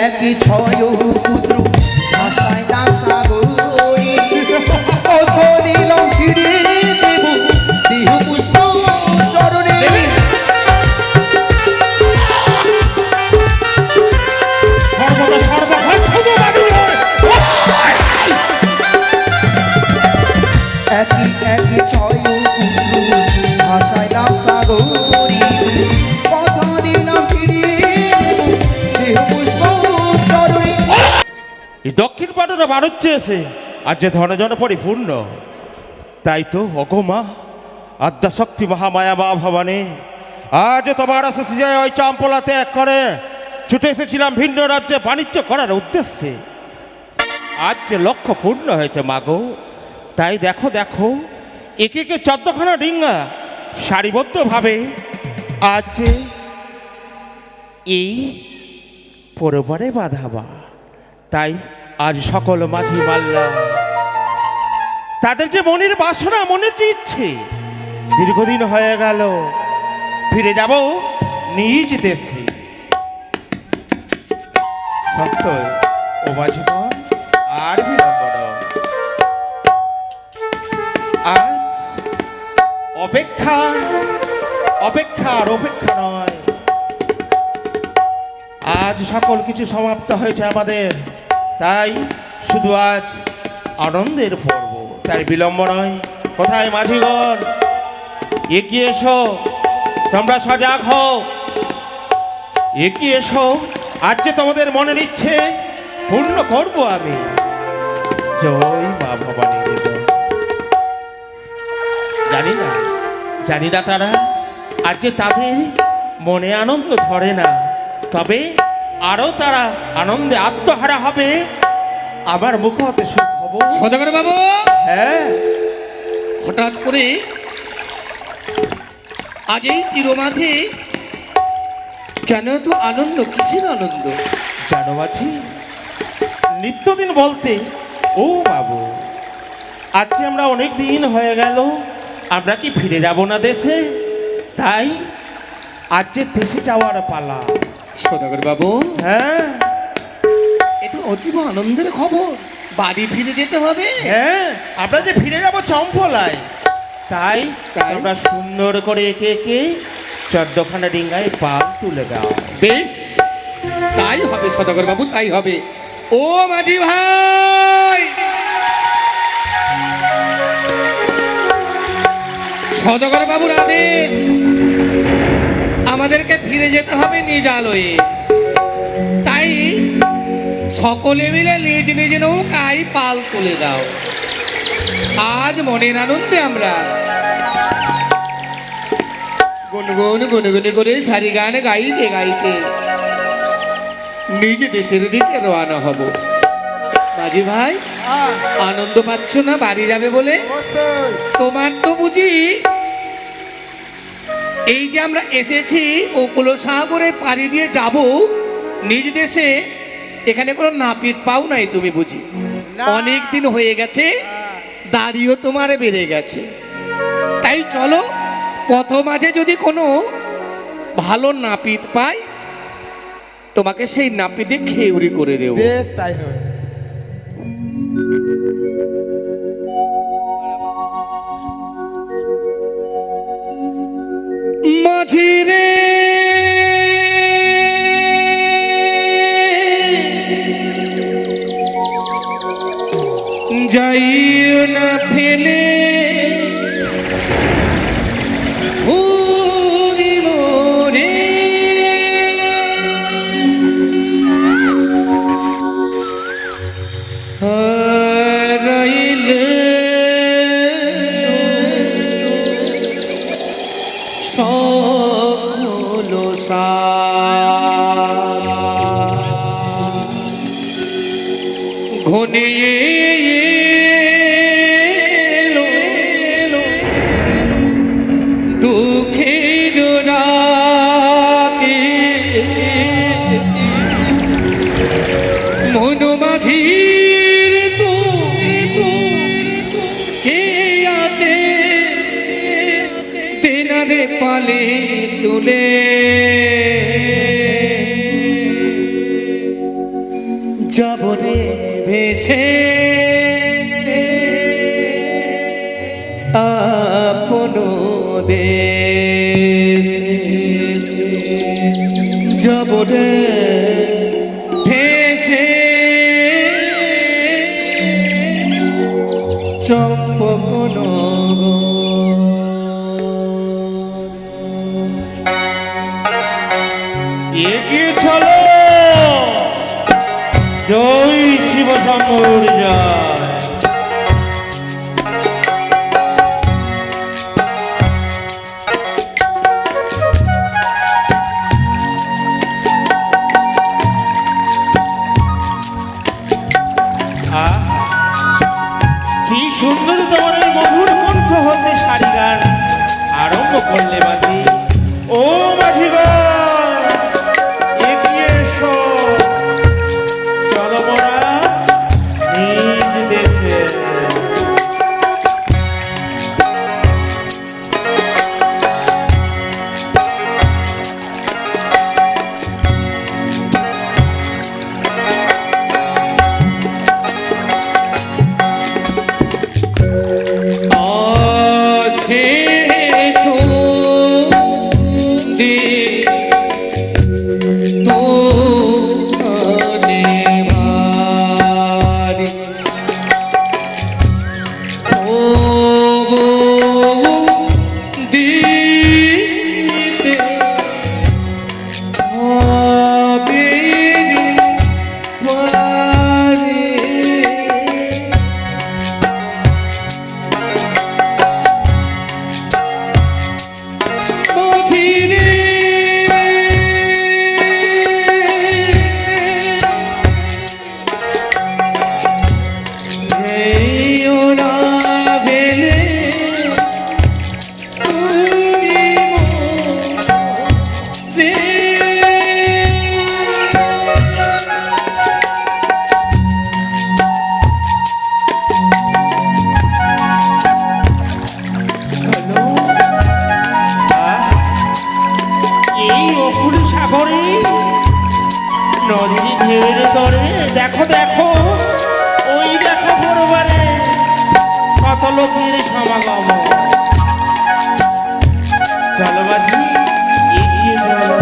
একই ছয় পুত্র ভাষায় দাসা গৌরী অথ দিলাম ফিরে দেব দেহ পুষ্প চরণে সর্বদা সর্বক্ষণ একই একই ছয় পুত্র ভাষায় দাসা গৌরী কথা দিলাম ফিরে দেহ পুষ্প চরণে। এই দক্ষিণ পাটনা ভারত চেয়েছে আজ যে ধন জন পরিপূর্ণ, তাই তো অগমা আদ্যাশক্তি মহামায়া মা ভবানী আজ তোমার আশাসি যায় ওই চাম্পলা ত্যাগ করে ছুটে এসেছিলাম ভিন্ন রাজ্যে বাণিজ্য করার উদ্দেশ্যে। আজ যে লক্ষ্য পূর্ণ হয়েছে মাগো, তাই দেখো দেখো একে একে 14খানা ডিঙ্গা সারিবদ্ধভাবে আজ যে এই পরবারে বাঁধাবা। তাই আজ সকল মাঝি মাল্লা তাদের যে মনের বাসনা, মনের যে ইচ্ছে দীর্ঘদিন হয়ে গেল ফিরে যাব নিজ দেশে। সত্য ও মাঝিগণ আর বিলম্ব নয়, আজ অপেক্ষার অপেক্ষা নয়, আজ সকল কিছু সমাপ্ত হয়েছে আমাদের। তাই শুধু আজ আনন্দের পর্ব, তাই বিলম্ব নয়। কোথায় মাঝিগণ, এগিয়ে এসো, তোমরা সজাগ হও, এগিয়ে এসো। আজ যে তোমাদের মনের ইচ্ছে পূর্ণ করবো আমি। জয় মা ভবানী। জানি না তারা আজ যে তাদের মনে আনন্দ ধরে না, তবে আরো তারা আনন্দে আত্মহারা হবে। আবার মুখ হতে সুখ হবো। সদাগর বাবু, হ্যাঁ, হঠাৎ করে আজ এই তীরমাঝে কেন তো আনন্দ? কিসের আনন্দ জানো মাঝি, নিত্যদিন বলতে ও বাবু, আজকে আমরা অনেক দিন হয়ে গেল আমরা কি ফিরে যাব না দেশে, তাই আজ যে দেশে যাওয়ার পালা। সদাগর বাবু, হ্যাঁ, এটা অতীব আনন্দের খবর। বাড়ি ফিরে যেতে হবে। হ্যাঁ, আমরা যে ফিরে যাব চম্পলায়, তাই আমরা সুন্দর করে একে একে 14খানা ডিঙ্গায় পাল তুলে দাও। বেশ, তাই হবে সদাগর বাবু, তাই হবে। ও মাঝি ভাই, সদাগর বাবুর আদেশ, আমাদেরকে ফিরে যেতে হবে নিজ আলোয়। তাই সকলে মিলে নিজ নিজ নৌকায় পাল তুলে দাও। আজ মনের আনন্দে আমরা গুনগুন গুনগুনি করে সারি গান গাইতে গাইতে নিজ দেশের দিকে রওনা হব। মাঝি ভাই, আনন্দ পাচ্ছ না বাড়ি যাবে বলে? তোমার তো বুঝি এই যে আমরা এসেছি ওকুলো সাগরে পাড়ি দিয়ে যাব নিজ দেশে, এখানে কোনো নাপিত পাও নাই তুমি বুঝি? অনেক দিন হয়ে গেছে, দাড়িও তোমার বেড়ে গেছে। তাই চলো পথ মাঝে যদি কোনো ভালো নাপিত পাই, তোমাকে সেই নাপিতে খেউরি করে দেব। বেশ তাই হবে। মাঝি রে যাইও না ফেলে উড়ি মোরে, হারাইলে সকল ঘনিয়ে এলো দুঃখের রাতে, মন মাঝির তু কে আতে তেনারে পালে তুলে যাব রে ভেসে আপন দেশে, যাব রে ভেসে চম্পক এগিয়ে চলো, জয় শিব শম্ভুর জয়। কি সুন্দর তোমার ওই মধুর কণ্ঠ হতে সারি গান আরম্ভ করলে মাঝি। ও মাঝি গো, এগিয়ে এসো, চলো মোরা নিজ দেশে। নদী ঢেউয়ের তরে দেখো দেখো, ওই দেখো পরবারে কত লোকের সমাগম। চলো মাঝি, এগিয়ে চলো।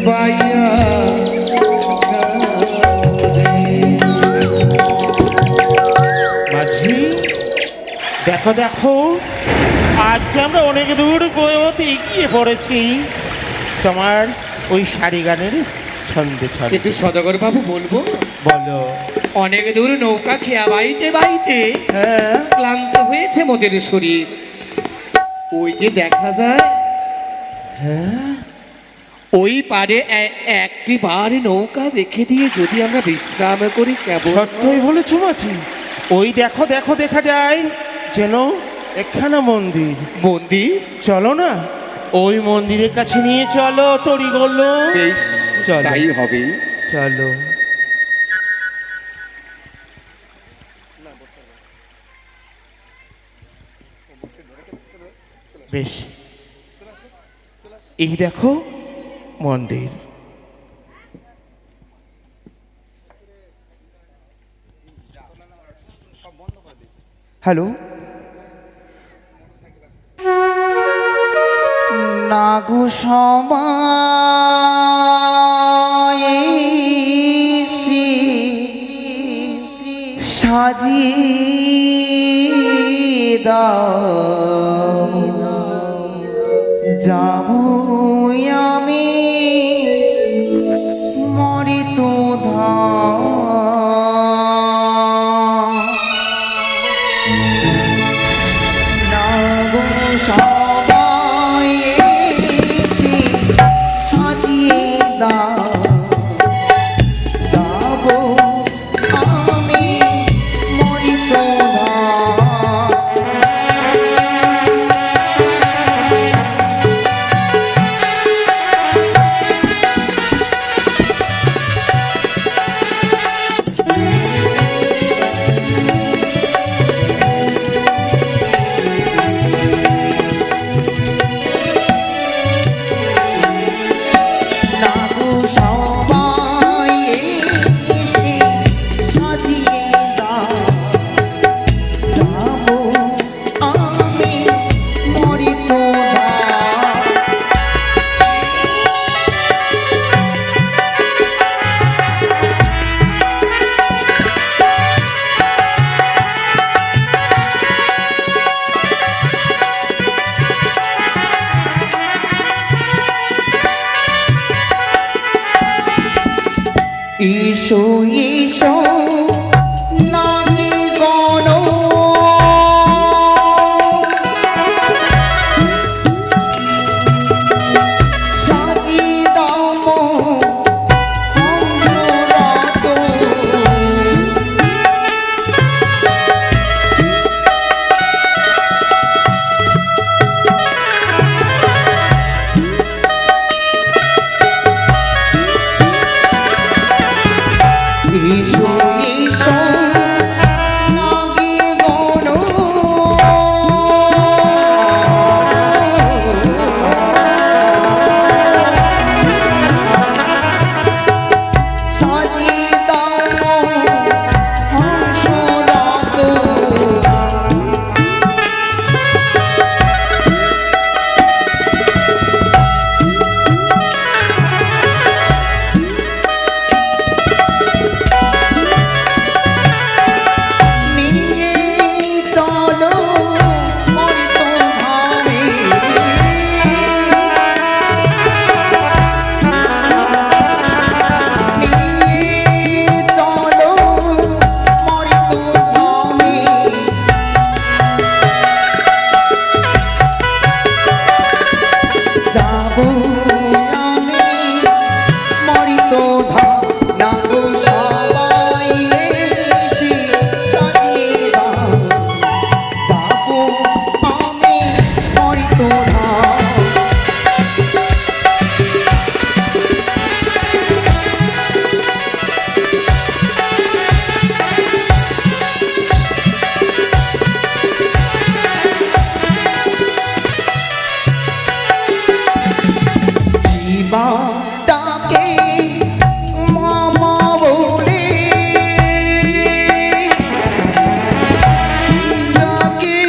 পাইয়া মাঝি, দেখো দেখো, আজ আমরা অনেক দূর পর্বতে এগিয়ে পড়েছি তোমার ওই শাড়ি গানের ছন্দে ছন্দে। কিন্তু সদাগর বাবু বলবো, বলো। অনেক দূর নৌকা খেয়া বাইতে বাইতে হ্যাঁ, ক্লান্ত হয়েছে মোদের শরীর। ওই যে দেখা যায় হ্যাঁ, ওই পারে একটি বার নৌকা রেখে দিয়ে যদি আমরা বিশ্রাম করি কেবল। সত্যই বলেছো মাঝি। ওই দেখো দেখো, দেখা যায় যেন একখানা মন্দির। মন্দির? চলো না, ওই মন্দিরের কাছে নিয়ে চলো তরি গলো। বেশ, চলো। তাই হবে। চলো। বেশ, এই দেখো মন্দির। হ্যালো, নাগু সময় সাজিয়ে দাও, যাবো আমি মরিত নাগো সবাই এসে সাজিয়ে দাও, যাবো আমি মরিত নাগো সবাই এসে সাজিয়ে দাও, যাবো আমি মরিত ঈশো ঈশো নাহি গণ সাজি দাও হংসরাত, ঈশো ঈশো নাহি গণ সাজি দাও হংসরাত, নিয়ে চলো মরিত ভাবে, নিয়ে চলো মরিত ভাবে, যাবো আমি মরিত ধাম, নাগো সবাই এসে সাজিয়ে দাও, যাবো আমি মরিত ধাম। জীবা ডাকে মামা বলে, ডাকে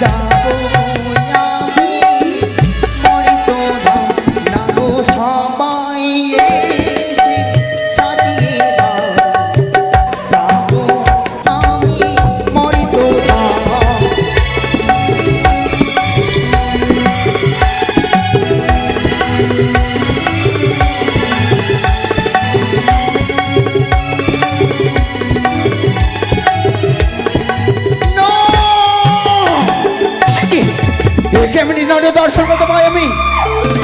যাবো আমি মরিত ধাম না গো সবাই এসে সাজিয়ে দাও যাবো আমি মরিত ধাম কেমনি নড়ে দর্শন করতে পাই আমি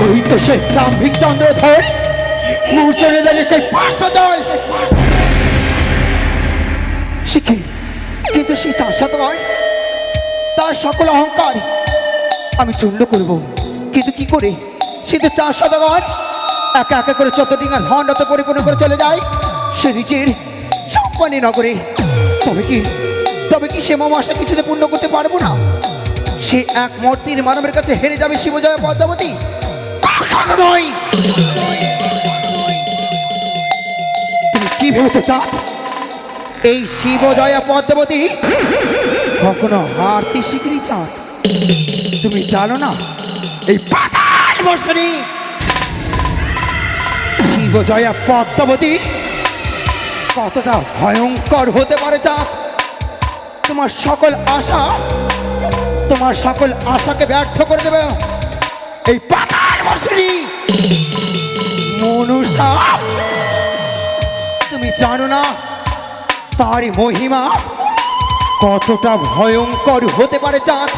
ওই তো সে দাম্ভিক চন্দ্রধর মূর্ছনে দিলে সেই পার্শ্বদল শিখি কিন্তু সেই চাষাদল তার সকল অহংকার আমি চূর্ণ করব কিন্তু কি করে সে তো চাষাদল একা একা করে চতুর্দিঙ্গার ধনরত পরিপূর্ণ করে চলে যায় সে নিজের চম্পানি নগরে তবে কি সে মম আশা কিছুতে পূর্ণ করতে পারবো না সে এক মূর্তির মানবের কাছে হেরে যাবে শিবজয় পদ্মাবতী কখনো নয় তুমি কি ভেবেছো চাঁদ এই শিবজয়া পদ্মাবতী কখনো হারতে শিখরি চাঁদ তুমি জানো না এই পাতাল বর্ষণী শিবজয়া পদ্মাবতী কতটা ভয়ঙ্কর হতে পারে চাঁদ তোমার সকল আশাকে ব্যর্থ করে দেবে এই পাতাল বর্ষণী মনুষ্য তুমি জানো না তার মহিমা কতটা ভয়ঙ্কর হতে পারে চাঁদ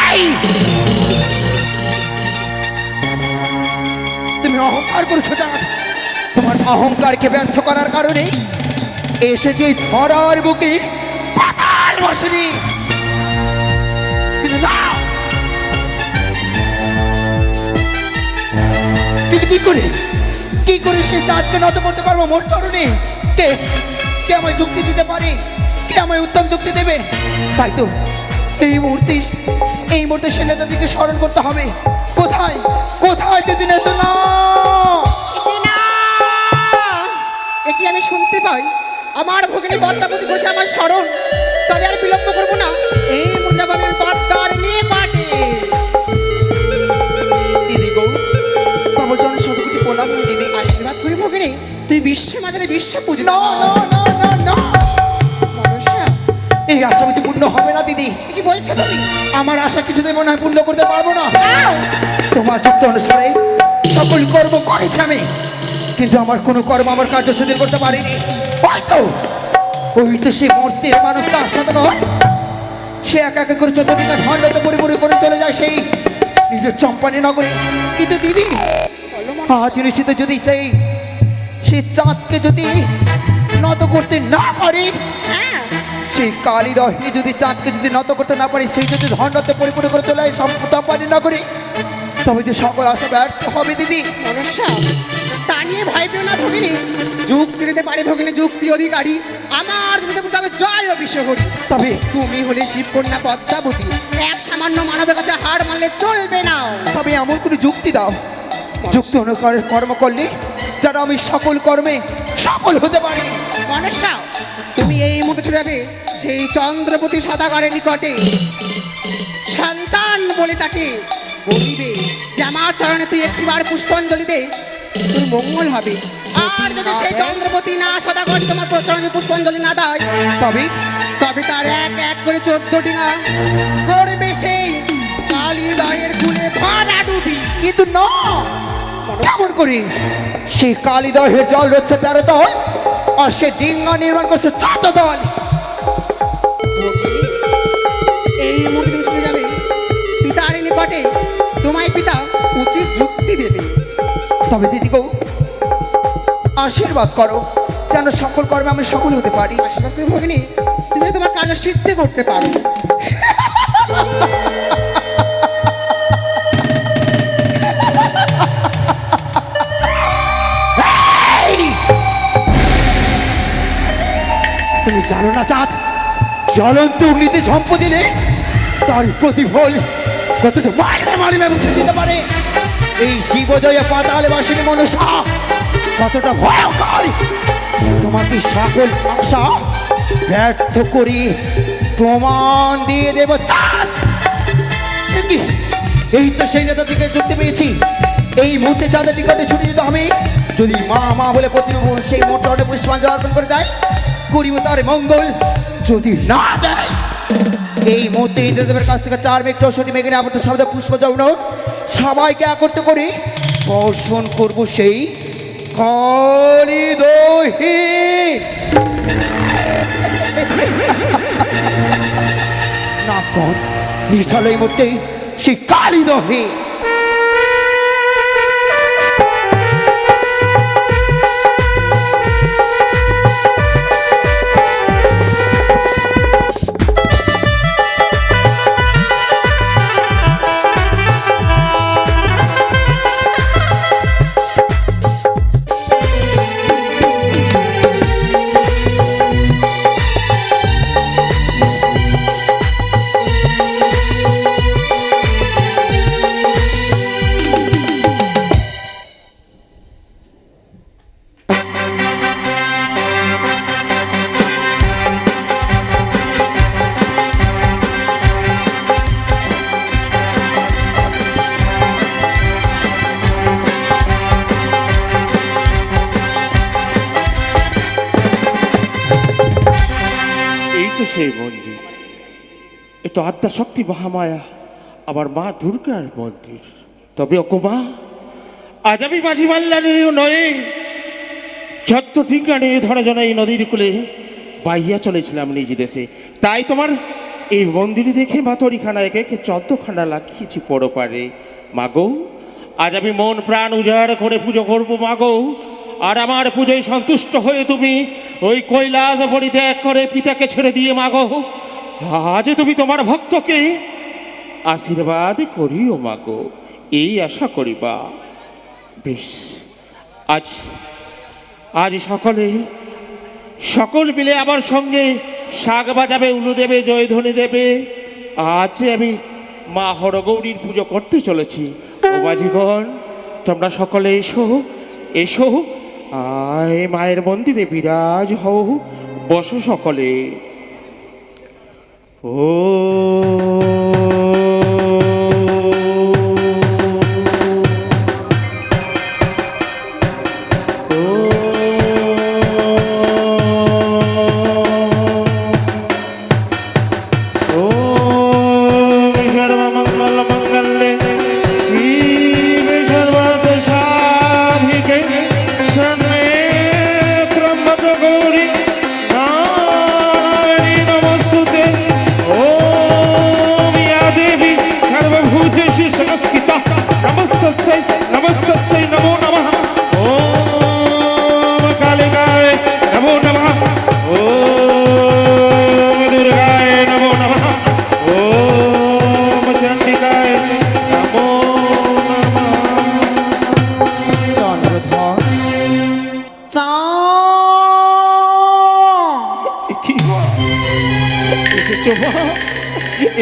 এই! তুমি অহংকার করেছো চাঁদ তোমার অহংকারকে ব্যর্থ করার কারণে এসেছে এই ধরার বুকে পাতাল বর্ষণী কিন্তু কি করে সে চাঁদকে নত করতে পারবো মোর চরণে কে কে আমায় যুক্তি দিতে পারে কে আমায় উত্তম যুক্তি দেবে তাই তো এই মুহূর্তে সে নেতাদিকে স্মরণ করতে হবে কোথায় দিদি নেতা না এটি আমি শুনতে পাই আমার ভগিনী পদ্মাবতী বলছে আমার স্মরণ তবে আর বিলম্ব করবো না এই মুজাবাদের পদ্মার নিয়ে কাটে দিদি গো বাবা জন শতকোটি প্রণাম দিদি আশীর্বাদ করি ভগিনী তুই বিশ্ব মাঝারে বিশ্ব পুজো না মনসা এই আশা বুঝি পূর্ণ হবে না দিদি কি বলছো তুমি আমার আশা কিছুতেই মনে হয় পূর্ণ করতে পারবো না তোমার যুক্তি অনুসারে সকল কর্ম করেছি আমি কিন্তু আমার কোনো কর্ম আমার কার্য সিদ্ধি করতে পারিনি হয়তো ওই তো সে মূর্তির মানুষ তার সাথে নয় সে একা একা করে চতুর্দিকে ধনরত পরিপূর্ণ করে চলে যায় সেই নিজের চম্পানি নগরে কিন্তু দিদি আজ নিশ্চিত যদি সেই চাঁদকে যদি নত করতে না পারি হ্যাঁ সেই কালিদহে যদি চাঁদকে যদি নত করতে না পারি সেই যদি ধনরতে পরিপূর্ণ করে চলে যায় চম্পানি নগরে তবে যে সকল আশা ব্যর্থ হবে দিদি মনসা তা নিয়ে ভয় পেও না ভগিনী যুক্তি দিতে পারে ভগিনী যুক্তি অধিকারী আমার যদি তবে জয় অভিষেক করি তবে তুমি হলে শিবকন্যা পদ্মাবতী এক সামান্য মানবের কাছে হার মানলে চলবে না তবে এমন কোনো যুক্তি দাও যুক্তি অনুসারে কর্ম করলে যারা আমি সকল কর্মে সফল হতে পারি মনসা তুমি এই মুহূর্তে চলে যাবে সেই চন্দ্রপতি সদাগরের নিকটে সন্তান বলে তাকে বলিবে যে আমার চরণে তুই একটিবার পুষ্পাঞ্জলি দে তোর মঙ্গল হবে আর যদি সেই চন্দ্রপতি না সদাগর তোমার চরণে পুষ্পাঞ্জলি না দেয় তবে তার এক এক করে 14টি না করবে সেই কালিদয়ের ফুলে ভরা ডুবি কিন্তু না কেমন করি সেই কালিদহের জল রচ্ছে 13 দল আর সে ডিঙ্গা নির্মাণ করছে 14 দল এই মুহূর্তে তুমি শুনে যাবে পিতার নিকটে তোমায় পিতা উচিত যুক্তি দেবে তবে দিদি গো আশীর্বাদ করো যেন সকল কর্মে আমি সফল হতে পারি আশীর্বাদ করি ভগিনী তুমি তোমার কাজ সিদ্ধ করতে পারো তুমি জানো না চাঁদ জ্বলন্ত অগ্নিতে ঝম্প দিলে তার প্রতিফল কতটা মারিমে মুছে দিতে পারে এই শিবজয়া পাতালে বাসিনী মনসা কতটা ভয়ঙ্কর তোমাকে সকল আশা ব্যর্থ করি প্রমাণ দিয়ে দেব চাঁদ এই তো সেই নেতা থেকে যুক্তি পেয়েছি। এই মুহূর্তে চাঁদের নিকটে ছুটে যেতে হবে। যদি মা মা বলে প্রতিদিন সেই মোটরে পুষ্পাঞ্জলি অর্পণ করে দেয়, করিব তার মঙ্গল। যদি না দেয়, এই মুহূর্তে ইন্দ্রদেবের কাছ থেকে 4 মেঘ 64 মেঘের আবর্ত শব্দ পুষ্প যৌন সবাইকে একত্র করে বর্ষণ করব সেই কালী দহি। না পথ নিশ্চল এই মুহূর্তে সেই কালী দহি। সেই মন্দির, এটা আদ্যা শক্তি মহামায়া আমার মা দুর্গার মন্দির। তবে ওকো মা, আজ আমি মাঝি মাল্লা নিয়ে নয়ে ছত্র ঠিকা নিয়ে ধরা জন্য এই নদীর কূলে বাইয়া চলেছিলাম নিজ দেশে। তাই তোমার এই মন্দির দেখে মা তরিখানা একে একে 14খানা লাগিয়েছি পড়ো পারে। মাগো, আজ আমি মন প্রাণ উজাড় করে পুজো করবো মাগো। আর আমার পুজোয় সন্তুষ্ট হয়ে তুমি ওই কৈলাস পরিত্যাগ করে পিতাকে ছেড়ে দিয়ে মাগো, আজ তুমি তোমার ভক্তকে আশীর্বাদ করিও মাগো, এই আশা করিবা। বেশ, আজ আজ সকল মিলে আমার সঙ্গে শাক বাজাবে, উলু দেবে, জয়ধ্বনি দেবে। আজ আমি মা হরগৌরীর পুজো করতে চলেছি। ও বাজিগণ, তোমরা সকলে এসো এসো, আয় মায়ের মন্দিরে বিরাজ হও, বসো সকলে। ও নমস্তস্যৈ নমো নমঃ। ওম কালিকায় নমো নমঃ। ওম দুর্গায় নমো নমঃ। ওম চণ্ডিকায় নমো নমঃ।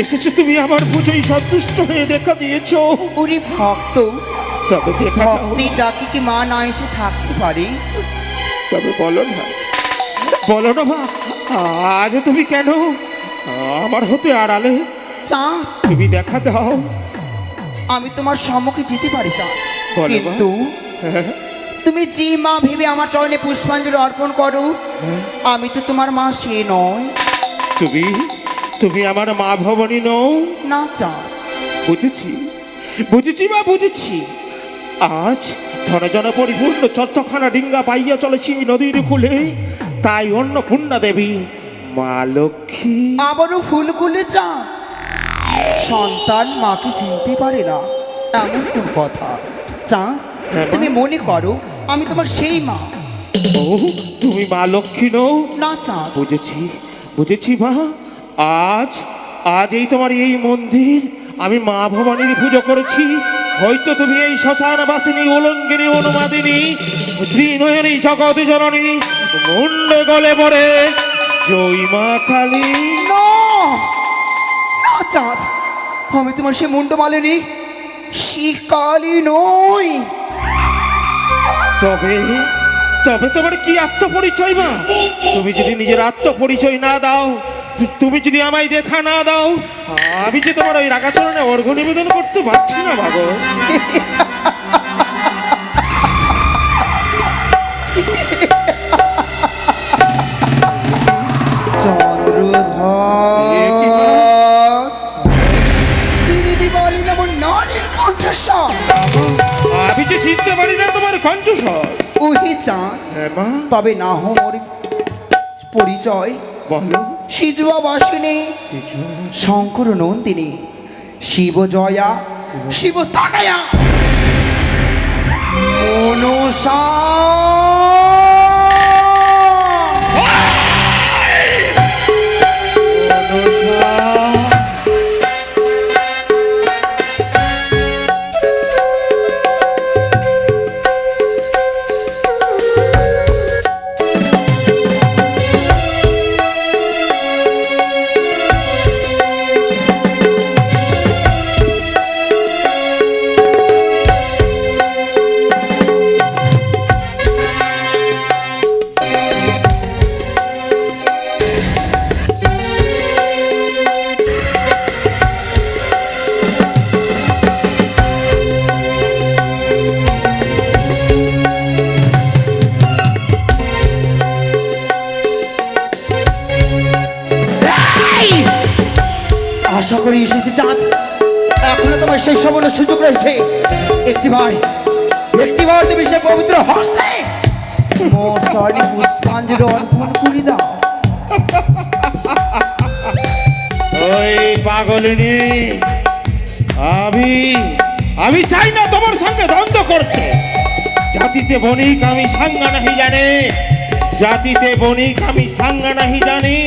এসেছো তুমি আমার পুজোয় সন্তুষ্ট হয়ে দেখা দিয়েছো। ওরে ভক্ত, তবে দেখা দাও। ভক্তি ডাকি কি মা না এসে থাকতে পারে? তবে বলো না মা, আজ তুমি কেন আমার হতে আড়ালে? চাঁদ, তুমি দেখা দাও। আমি তোমার সম্মুখে যেতে পারি চাঁদ, বলো মা। কিন্তু তুমি যে মা ভেবে আমার চরণে পুষ্পাঞ্জলি অর্পণ করো, আমি তো তোমার মা সে নয়। তুমি আমার মা ভবানী নও। না চাঁদ, বুঝেছি মা, বুঝেছি। আজ ধনজন পরিপূর্ণ 14খানা ডিঙ্গা পাইয়া চলেছি এই নদীর কূলে। তাই অন্নপূর্ণা দেবী মা লক্ষ্মী আবারও ফুল কুলে চাঁদ, সন্তান মাকে চিনতে পারে না, এমন কোন কথা? চাঁদ, হ্যাঁ মা। তুমি মনে করো আমি তোমার সেই মা। ও, তুমি মা লক্ষ্মী নও? না চাঁদ, বুঝেছি মা। আজ এই তোমার এই মন্দির আমি মা ভবানীর পুজো করেছি। হয়তো তুমি এই শ্মশান বাসিনী উলঙ্গিনী অনুমাদিনী ত্রিনয়নী জগৎ জননী মুন্ড গলে পড়ে জয় মা কালী। না না চাঁদ, আমি তোমার সে মুন্ড মালিনী শিকালী নই। তবে তোমার কি আত্মপরিচয় মা? তুমি যদি নিজের আত্মপরিচয় না দাও, তুমি যদি আমায় দেখা না দাও, আমি যে তোমার ওই রাগাচরণে অর্ঘ্য নিবেদন করতে পারছি না বাবু। চন্দ্রধর চিনি দিবালি নামন নারীর কণ্ঠস্বর। আমি যে চিনতে পারি না তোমার কণ্ঠস্বর। ওহে চাঁদ, হ্যাঁ মা, তবে না হো মোর পরিচয়। বলো। সিজুয়া বাসিনী, শঙ্কর নন্দিনী, শিব জয়া, শিব তানায়া, মনসা। আশা করি এসেছি চাঁদ, এখনো তোমার সেই সবল সুযোগ রয়েছে। একটিবার তুমি সে পবিত্র হস্তে মোর চরণে পুষ্পাঞ্জলি অর্পণ করে দাও। ওই পাগলিনী, আমি চাই না তোমার সঙ্গে দ্বন্দ্ব করতে। জাতিতে বণিক আমি সাঙ্গা নাহি জানে, জাতিতে বণিক আমি সাঙ্গা নাহি জানি।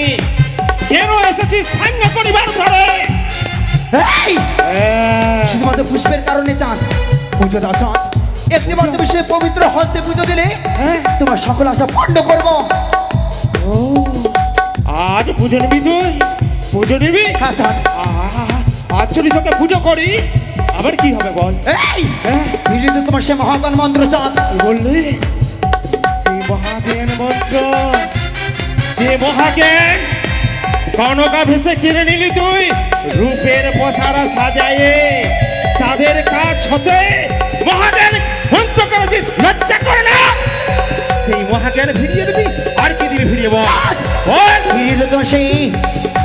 কেন এসেছিস সাঙ্গা পরিবার ধরে? এই! শুধুমাত্র পুষ্পের কারণে চাঁদ, পুজো দাও চাঁদ। একটিবার তুমি সে পবিত্র হস্তে পুজো দিলে তোমার সকল আশা পূর্ণ করবো। আজ পুজো নিবি তুই? পুজো নিবি? হ্যাঁ চাঁদ। আজ যদি তোকে পুজো করি আবার কি হবে বল? এই! ফিরিয়ে দে তোমার সে মহাজ্ঞান মন্ত্র চাঁদ। কি বললি? সে মহাজ্ঞান মন্ত্র, সে মহাজ্ঞান কনকা ভেসে কিনে নিলি তুই রূপের পসারা সাজায়ে, চাঁদের কাজ হতে মহাজ্ঞান মন্ত্র করেছিস, লজ্জা করে না? সেই মহাজ্ঞান ফিরিয়ে দিবি? আর কি দিবি ফিরিয়ে বল? বল। ফিরিয়ে দে তোমার সেই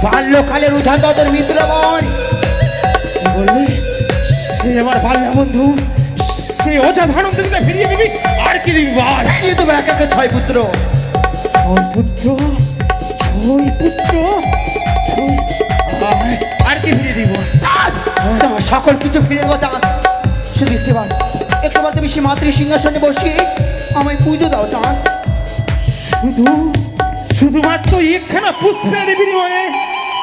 বাল্যকালের উঠান তোর মিত্র বল। কি বললি? সে আমার বাল্যা বন্ধু, সে ওঝা ধরম দিতে ফিরিয়ে দিবি? আর কি দিবি বল? ফিরিয়ে দেবো এক একে 6 পুত্র। 6 পুত্র, 6 পুত্র, আর কি ফিরিয়ে দিব? চাঁদ, তোমার সকল কিছু ফিরে দেবো চাঁদ। শুধু একটিবার তুমি সে মাতৃ সিংহাসনে বসিয়ে আমায় পুজো দাও চাঁদ। শুধুমাত্র একখানা পুষ্পের বিনিময়ে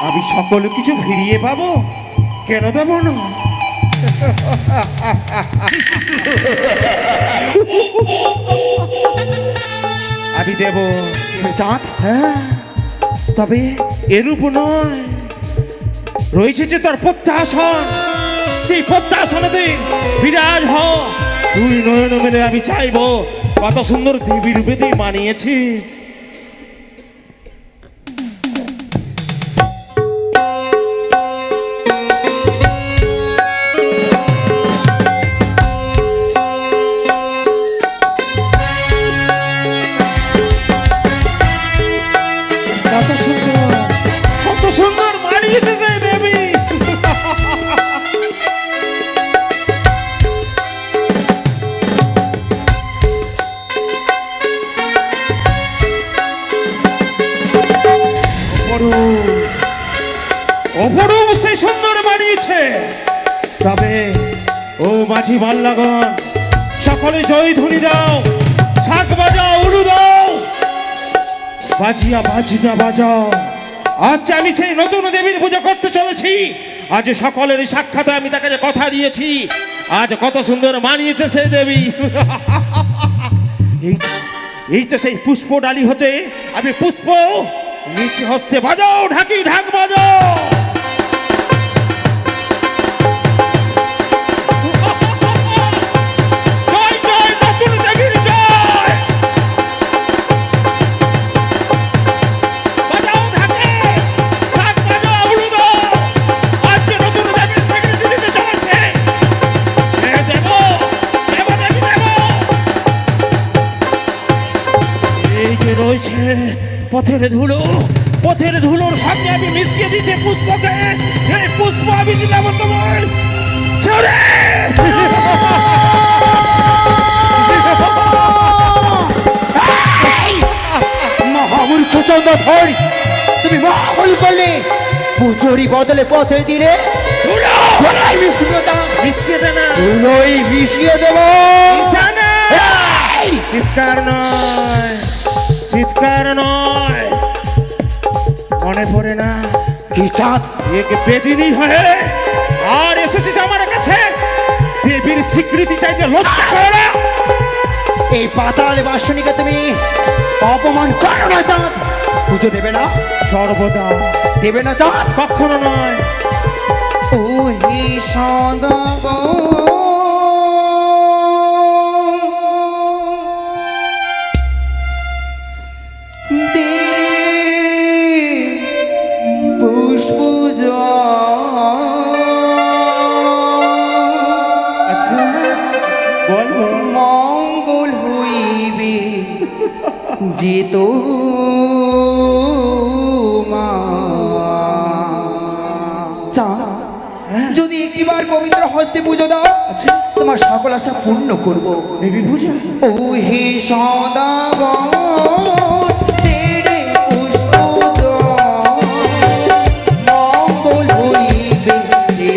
আমি সকল কিছু ফিরিয়ে পাবো? কেন দেব না? আমি দেব চাঁদ। হ্যাঁ, তবে এরূপ নয়। রয়েছে যে তোর প্রত্যাশন, সেই প্রত্যাশনেতে বিরাজ হ। তুই নয়ন মেলে আমি চাইবো কত সুন্দর দেবী রূপে তুই মানিয়েছিস। কত সুন্দর মানিয়েছে সেই দেবী। অপরূপ সেই সুন্দর বানিয়েছে। তবে ও মাঝি বাল্লাগণ, সকলে জয় ধ্বনি দাও, শাক বাজাও, উলু দাও, বাজিয়া বাজিনা বাজাও। আজ আমি সেই নতুন দেবীর পুজো করতে চলেছি। আজ সকলের সাক্ষাতে আমি তাকে যে কথা দিয়েছি, আজ কত সুন্দর মানিয়েছে সেই দেবী। এই তো সেই পুষ্প ডালি হতে আমি পুষ্প নিচে হস্তে বাজাও, ঢাকি ঢাক বাজাও। জয় জয় নতুন দেবীর জয়। বাজাও ঢাকে, পথের ধুলোর সঙ্গে আমি মিশিয়ে দিয়েছি পুষ্পকে। এই পুষ্প আমি দিলাম তোমার ছেড়ে। মহামূর্খ চন্দ্রধর, তুমি মহাভুল করলে। পুজোরি বদলে পথে দিলে ধুলোয় মিশিয়ে দাও। মিশিয়ে দে না, ধুলোয় মিশিয়ে দেব। ঈশানা! এই! চিৎকার নয়, মনে পড়ে না কি চাঁদ? একে বেদিনী হয়ে আর এসেছিস আমার কাছে দেবীর স্বীকৃতি চাইতে লজ্জা করে না? এই পাতাল বাসনীকে তুমি অপমান করো না চাঁদ। পুজো দেবে না? সর্বদা দেবে না চাঁদ? কখনো নয়। ও হে সদাগর, দে পুষ্প আচ্ছা বল বল। মঙ্গল হইবে যেত যদি একটিবার পবিত্র হস্তে পুজো দাও, তোমার সকল আশা পূর্ণ করবো। দেবী পূজা? ও হে সদাগর, তেরে পুষ্প মঙ্গল হইবে যে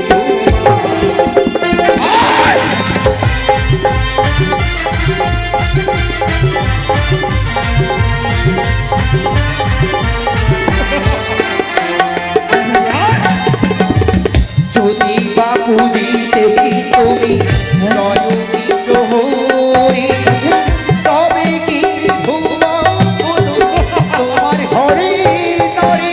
যদি বা পুজিতে তুমি জয় হরি, তবে কি ভুলা তোমার ঘরে নরে।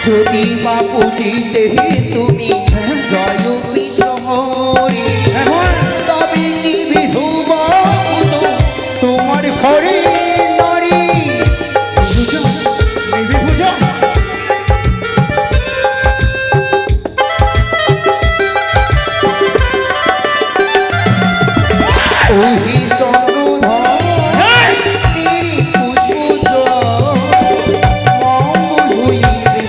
যদি বা পুজিতে তুমি জয় হরি, তবে কি বিধুব তোমার ঘরে নারী। দেবী পূজা? ওহি চন্দ্রধর, তিনি পুষ্প মঙ্গল হইবে।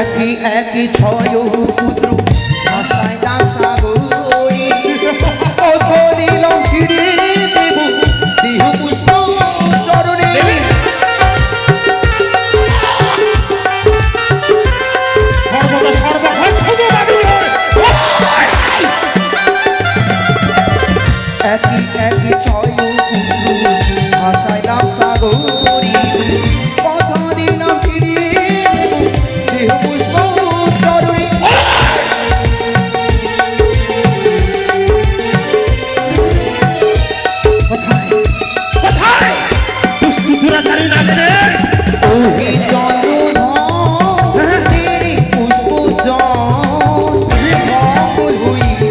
একই একই ছয় পুত্র ভাষায় দাম সাগরী, পথ দিলাম ফিরে দেব দেহ পুষ্প চরণে। সর্বদা সর্বক্ষণ শুধু দাবি হয়। একই একই ছয় পুত্র ভাষায় দাম সাগরী, পথ দিলাম ফিরে দেব দেহ পুষ্প চরণে। কোথায় দুষ্টু দুরাচারী নামে? ওহি চন্দ্রধর, তেরি পুষ্প মঙ্গল হইবে।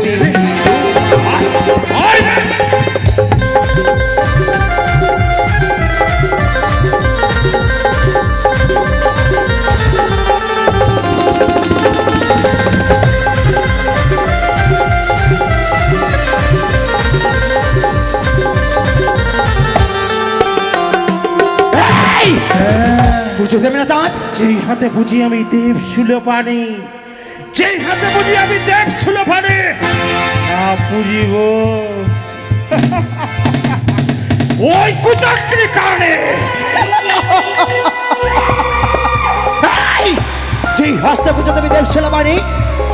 পুজো দেবে না চাঁদ? যেই হাতে বুঝি আমি দেব শুলো পানি, যেই হাতে বুঝি আমি দেব শুলো পানি না পুজিব ওই কুচক্রি কারণে। এই! যেই হস্তে পুজো দেবে দেব সেলামানি,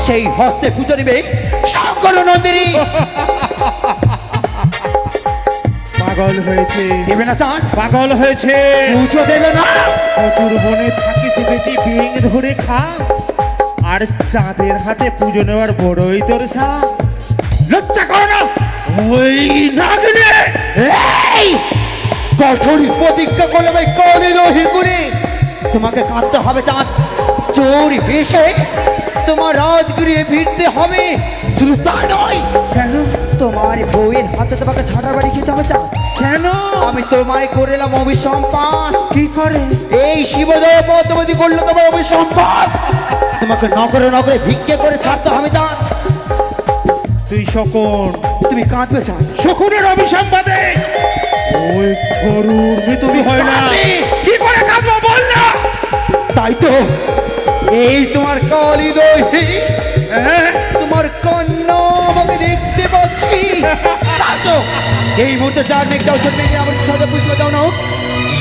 সেই হস্তে পুজো নেবে শঙ্কর নন্দিনী। পাগল হয়েছে, দেবে না চাঁদ? পাগল হয়েছে। পুজো দেবে না? প্রচুর বনে থাকিস বেটি বিং ধরে খাস, আর চাঁদের হাতে পুজো নেওয়ার বড়ই তোর সাথ। লজ্জা করো না ওই নাগিনে। এই! কঠোর প্রতিজ্ঞা করলে ভাই কলে রহি করে তোমাকে কাঁদতে হবে চাঁদ। চোর বেশে তোমার রাজগৃহে ফিরতে হবে। শুধু তা নয়, কেন তোমার বউয়ের হাতে তোমাকে ঝাঁটার বাড়ি খেতে হবে। চাও কেন আমি তোমায় করিলাম অভিসম্পাদ। কি করে এই শিবদয় পদ্মবতী করলো তোমার অভিসম্পাদ। তোমাকে নগরে নগরে ভিক্ষে করে ছাড়তে হবে। চান তুই শকুন, তুমি কাঁদবে। চান শকুনের অভিসম্পাদে ওই গরুর মৃত্যু হয় না, কি করে কাঁদবো বল না। তাই তো এই তোমার কালী দই, তোমার কন্যা আমাকে দেখতে পাচ্ছি। তাই তো এই মুহূর্তে চার মেঘ দাও, আমার সাথে পুষ্প দাও না,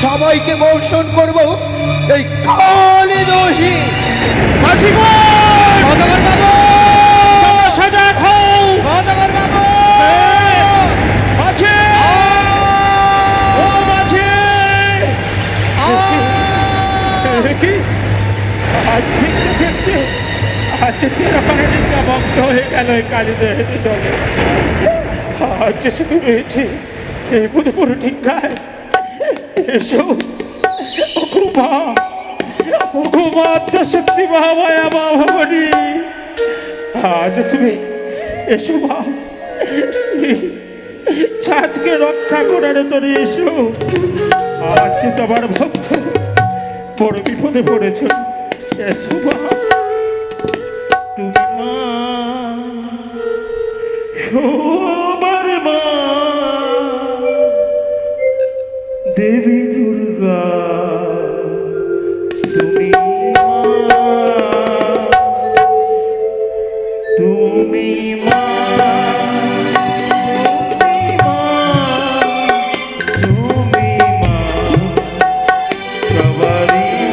সবাইকে বর্ষণ করবো এই কালী দই। মাসি গো, ভগবান বাবু, সজাগ হও। সদাগর বাবু, আছে ও আছে কি আজ দেখতে দেখতে আজ তেরা পারে নিকা ভক্ত হয়ে গেল এই কালীদের চলে। আজ শুধু রয়েছে এই বুধপুর টিকায়। এসো ঘুমা, ঘুমা আত্মশক্তি মহামায়া মা ভবানী, আজ তুমি এসো মা, চাঁদকে রক্ষা করার তোরে এসো। আজ তোমার ভক্ত বড় বিপদে পড়েছ। এসো মা, তুমি মা, সবার মা, দেবী দুর্গা, তুমি মা, তুমি মা, তুমি মা, সবারই মা।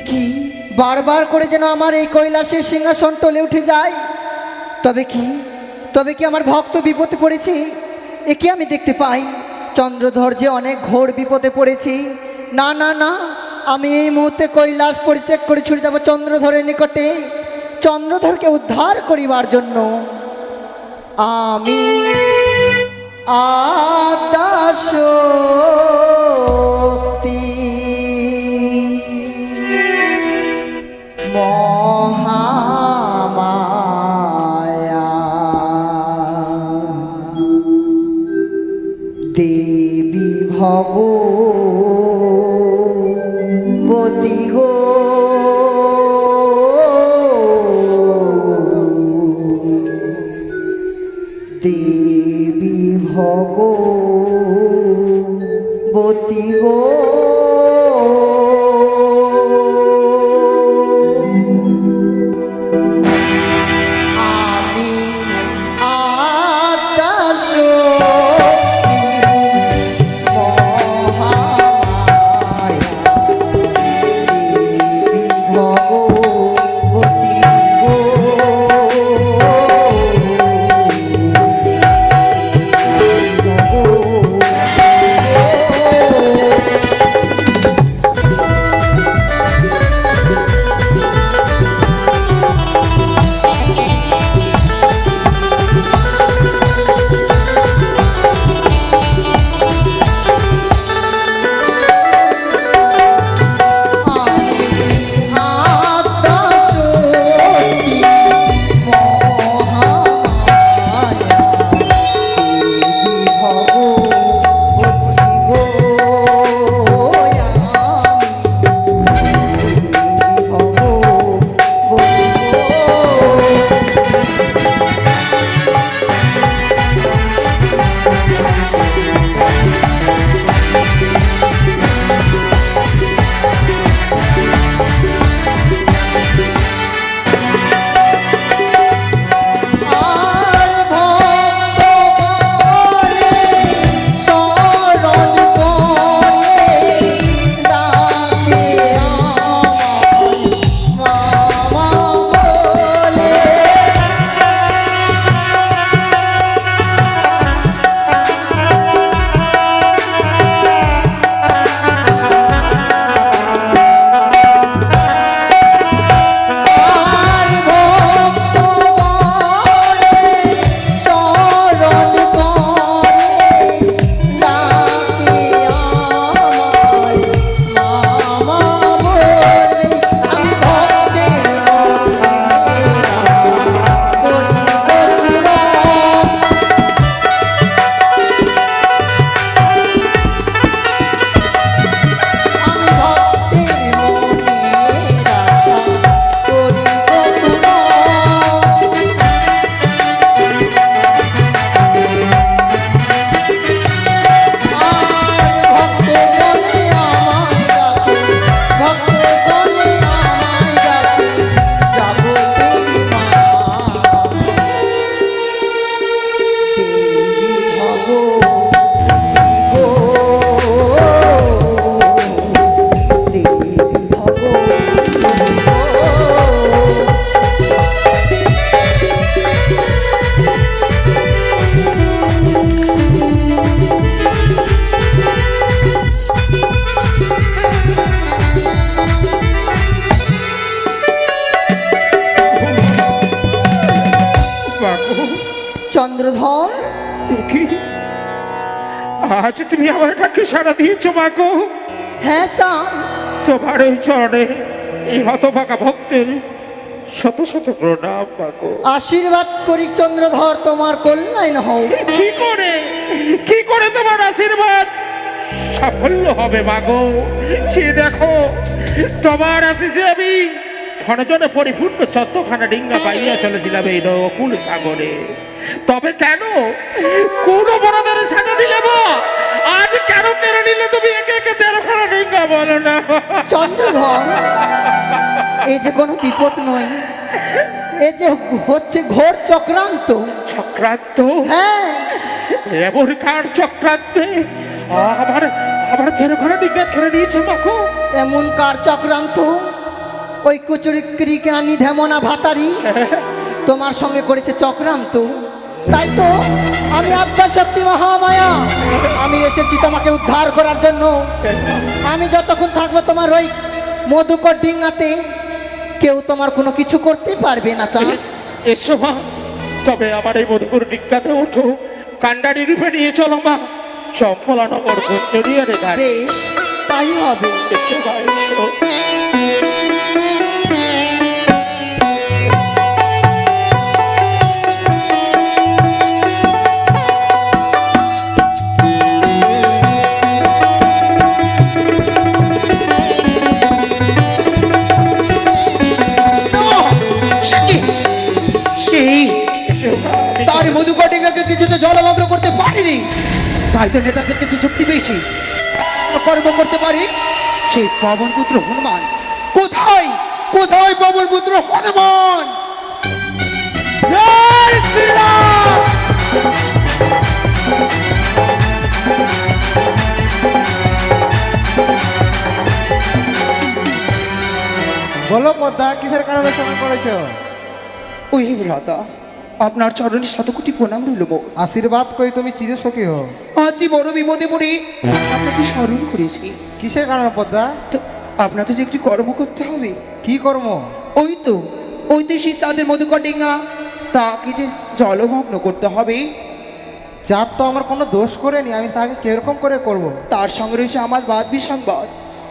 কি বারবার করে যেন আমার এই কৈলাসের সিংহাসন টলে উঠে যায়। তবে কি আমার ভক্ত বিপদে পড়েছে? এ কি আমি দেখতে পাই চন্দ্রধর যে অনেক ঘোর বিপদে পড়েছি। না না না, আমি এই মুহূর্তে কৈলাস পরিত্যাগ করে ছুটে যাব চন্দ্রধরের নিকটে, চন্দ্রধরকে উদ্ধার করিবার জন্য। আমি আদাশক্তি মহামায়া দেবী ভগবতী গো, দেবী ভগবতী গো, আমি আদাশক্তি মহামায়া দেবী ভগবতী গো, চন্দ্রধর, কি আজ তুমি আমার ডাকে সাড়া দিয়েছো মাগো? হ্যাঁ চাঁদ, তোমার এই চরণে এই হতভাগা ভক্তের শত শত প্রণাম মাগো। আশীর্বাদ করি চন্দ্রধর তোমার কল্যাণ হোক। কি করে তোমার আশীর্বাদ সাফল্য হবে মাগো? যে দেখো তোমার আশিসে আমি ধনজনে পরিপূর্ণ 14খানা ডিঙ্গা পাইয়া চলেছিলাম এই নকুল সাগরে। তবে কেন কোন বড়দের সাজা দিলে মা? আজ কেন কেড়ে নিলে তুমি একে একে 13খানা ডিঙ্গা? বলো না চন্দ্রধর, এই যে কোনো বিপদ নয়, এ যে হচ্ছে ঘোর চক্রান্ত। চক্রান্ত? হ্যাঁ, এমন কার চক্রান্তে আবার আবার 13খানা ডিঙ্গা কেড়ে নিয়েছে মাগো? এমন কার চক্রান্ত? ওই কুচুরি ক্রিকানি ঢেমনা ভাতারি তোমার সঙ্গে করেছে চক্রান্ত। তাই তো আমি আদ্যা শক্তি মহামায়া, আমি এসেছি তোমাকে উদ্ধার করার জন্য। আমি যতক্ষণ থাকবো তোমার ওই মধুকর ডিঙ্গাতে, কেউ তোমার কোনো কিছু করতে পারবে না। চাঁদ, এসো মা, তবে আমার এই মধুপুর ডিঙ্গাতে ওঠো, কান্ডারি রূপে নিয়ে চলো মা চম্পলানগর গুঞ্জরিয়ারে ঘাটে। বেশ, তাই হবে। এসো মা, এসো। তার মধুকটিকাকে কিছুতে জলমগ্ন করতে পারিনি, তাই তো নেতাদের কাছে চুক্তি পেয়েছি কর্ম করতে পারি। সেই পবনপুত্র হনুমান কোথায়? কোথায় পবনপুত্র হনুমান? জয় শ্রীরাম! বলো পদ্মা, কিসের কারণে সময় করেছো? ওই ভ্রাতা, আপনার চরণে শতকোটি প্রণাম রইল। আশীর্বাদ করি তুমি চিরসখী হো। আজই বড় বিপদে পড়ে আপনাকে স্মরণ করেছি। কিসের কারণে পদ্মা? তো আপনাকে যে একটি কর্ম করতে হবে। কি কর্ম? ওই তো সেই চাঁদের মধুকটিকা, তাকে যে জলমগ্ন করতে হবে। চাঁদ তো আমার কোনো দোষ করেনি, আমি তাকে কিরকম করে করব? তার সঙ্গে রয়েছে আমার বাদ বিসংবাদ।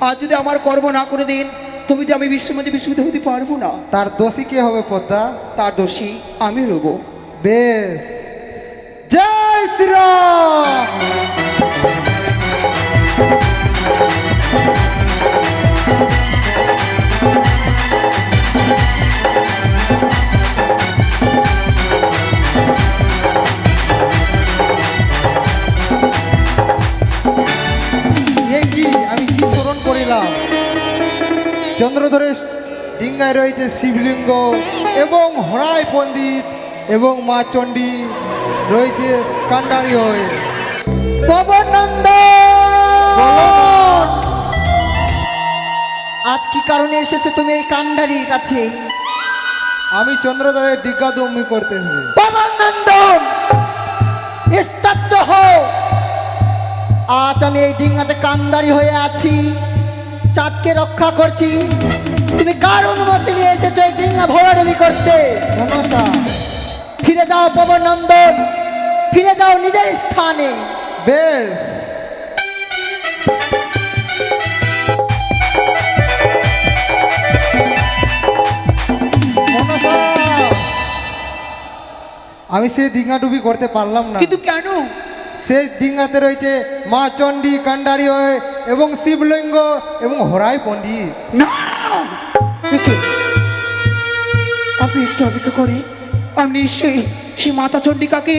আজ যদি আমার কর্ম না করে দেন, তবে যে আমি বিশ্বের মধ্যে বিস্মিত হতে পারবো না। তার দোষী কে হবে পদ্মা? তার দোষী আমি রব। বেশ, জয় শ্রীরাম! এ কি, আমি কি স্মরণ করিলাম? চন্দ্রধরের ডিঙ্গায় রয়েছে শিবলিঙ্গ এবং হরাই পণ্ডিত এবং মা চণ্ডী রয়েছে কান্ডারি হয়ে। পবনন্দ, আজ কি কারণে এসেছো তুমি এই কান্ডারির কাছে? আমি চন্দ্রধরের ডিজ্ঞা দমি করতে হবে। পবনন্দ, স্তব্ধ হও। আজ আমি এই ডিঙ্গাতে কান্ডারি হয়ে আছি, চাঁদকে রক্ষা করছি। তুমি কার অনুমতি নিয়ে এসেছো এই ডিঙ্গা ভরাডুবি করতে? মনসা, ফিরে যাও পবনন্দন, ফিরে যাও নিজের স্থানে। বেশ। মনসা, আমি সেই ডিঙ্গাডুবি করতে পারলাম না। কিন্তু কেন? সেই ডিঙ্গাতে রয়েছে মা চণ্ডী, কান্ডারি হয়ে এবং শিবলিঙ্গ এবং হরাই পণ্ডিত। না, আপনি একটু অপেক্ষা করে আমি নিশ্চয়ই সেই মাতা চণ্ডিকাকে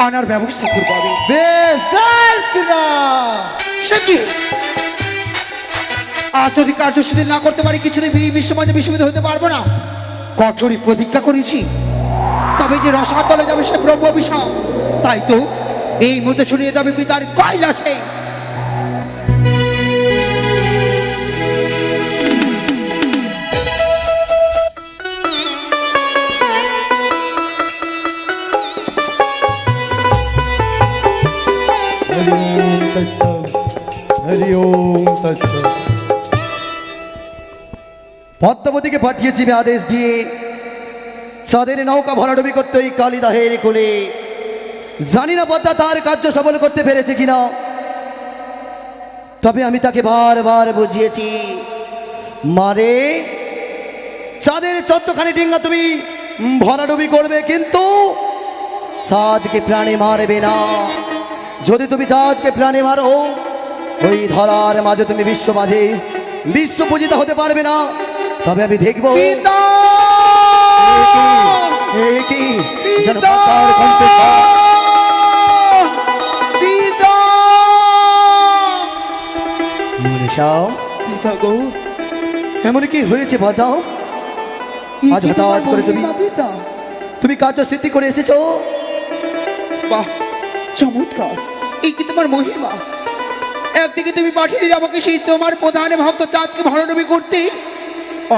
আনার ব্যবস্থা করবো আমি। বেশ, জয় শ্রীরাম! সে কি? আজ যদি কার্য সিদ্ধি না করতে পারি, কিছুদিন এই বিশ্বের মাঝে বিস্মিত হতে পারবো না। কঠোরই প্রতিজ্ঞা করেছি, তবে যে রসাতলে যাবে সে ব্রহ্ম বিষয়। তাই তো এই মুহূর্তে ছড়িয়ে যাবে পিতার কৈলাসে। পদ্মাবতীকে পাঠিয়েছি আমি আদেশ দিয়ে, চাঁদের নৌকা ভরাডুবি করতে ওই কালিদাহের কোলে। জানি না পদ্মা তার কার্য সফল করতে পেরেছে কিনা, তবে আমি তাকে বারবার বুঝিয়েছি, মারে চাঁদের 14খানি ডিঙ্গা তুমি ভরাডুবি করবে, কিন্তু চাঁদকে প্রাণে মারবে না। যদি তুমি চাঁদকে প্রাণে মারো, ওই ধরার মাঝে তুমি বিশ্ব পূজিত হতে পারবে না। তবে আমি দেখবো এ কি যেন পদ্মার কণ্ঠস্বর। মনীষা, এমন কি হয়েছে পদ্মা? আজ হঠাৎ করে তুমি কাজ সিদ্ধি করে এসেছো। বাহ, চমৎকার! এই কি তোমার মহিমা? একদিকে তুমি পাঠিয়ে দিলে আমাকে সেই তোমার প্রধান ভক্ত চাঁদকে ভরাডুবি করতে,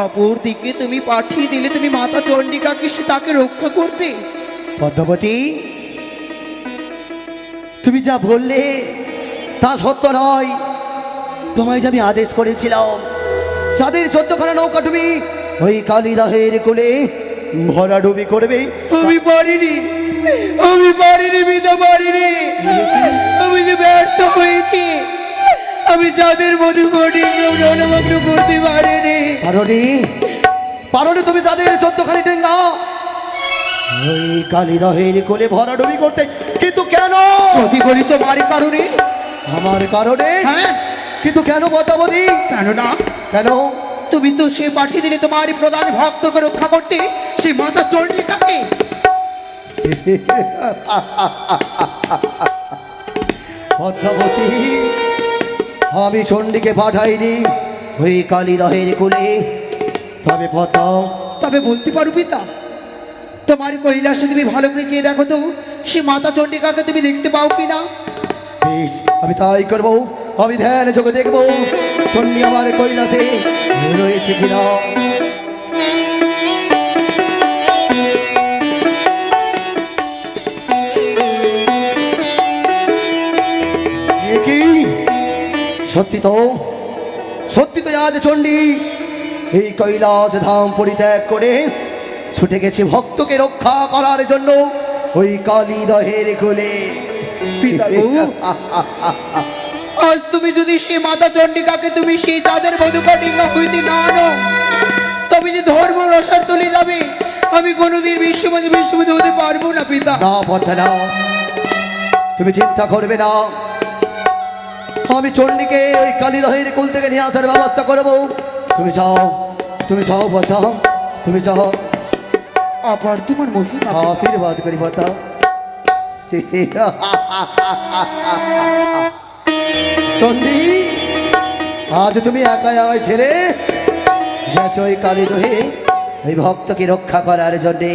অপর দিকে তুমি পাঠিয়ে দিলে তুমি মাতা চণ্ডিকাকে তাকে রক্ষা করতে। পদ্মাবতী, তুমি যা বললে তা সত্য নয়। তোমায় যে আমি আদেশ করেছিলাম চাঁদের 14খানা নৌকা তুমি ওই কালিদাহের কোলে ভরাডুবি করবে, আমি পারিনি বিধা, পারিনি। আমি যে ব্যর্থ হয়েছি, আমি চাঁদের মধু জলমগ্ন করতে পারিনি। পারোনি তুমি চাঁদের 14খানি ডিঙ্গা ওই কালিদাহের কোলে ভরাডুবি করতে, কিন্তু কেন? যদি বলি তোমারই কারণে। আমার কারণে? হ্যাঁ। কিন্তু কেন পদ্মাবতী? কেন না? কেন? তুমি তো সে পাঠিয়ে দিলে তোমারই প্রধান ভক্তকে রক্ষা করতে, সেই মাতা চণ্ডিকাকে। পদ্মাবতী, আমি চণ্ডীকে পাঠাইনি ওই কালিদাহের কোলে। তবে পদ্মা, তবে বলতে পারো পিতা, তোমার কৈলাসে তুমি ভালো করে চেয়ে দেখো তো, সে মাতা চণ্ডিকাকে তুমি দেখতে পাও কিনা। বেশ, আমি তাই করবো। আমি ধ্যান যোগে দেখবো চণ্ডী আমার কৈলাসে রয়েছে কিনা। এ কি? সত্যি তো আজ চণ্ডী এই কৈলাস ধাম পরিত্যাগ করে ছুটে গেছে ভক্তকে রক্ষা করার জন্য ওই কালিদাহের কোলে। পিতা গো, আজ তুমি যদি সেই মাতা চণ্ডিকাকে তুমি সেই চাঁদের মধুকাটিকা হইতে না আনো, তবে যে ধর্ম রসার তুলে যাবে, আমি কোনোদিন বিশ্বপতি হতে পারবো না পিতা। না পদ্মা, না, তুমি চিন্তা করবে না। আমি চণ্ডীকে ওই কালিদাহের কুল থেকে নিয়ে আসার ব্যবস্থা করবো। তুমি চাও পদ্মা, তুমি চাও। আবার তোমার মহিমা। আশীর্বাদ করি পদ্মা। চণ্ডী, আজ তুমি একাই আমায় ছেড়ে গেছো ওই কালিদহে ওই ভক্তকে রক্ষা করার জন্যে।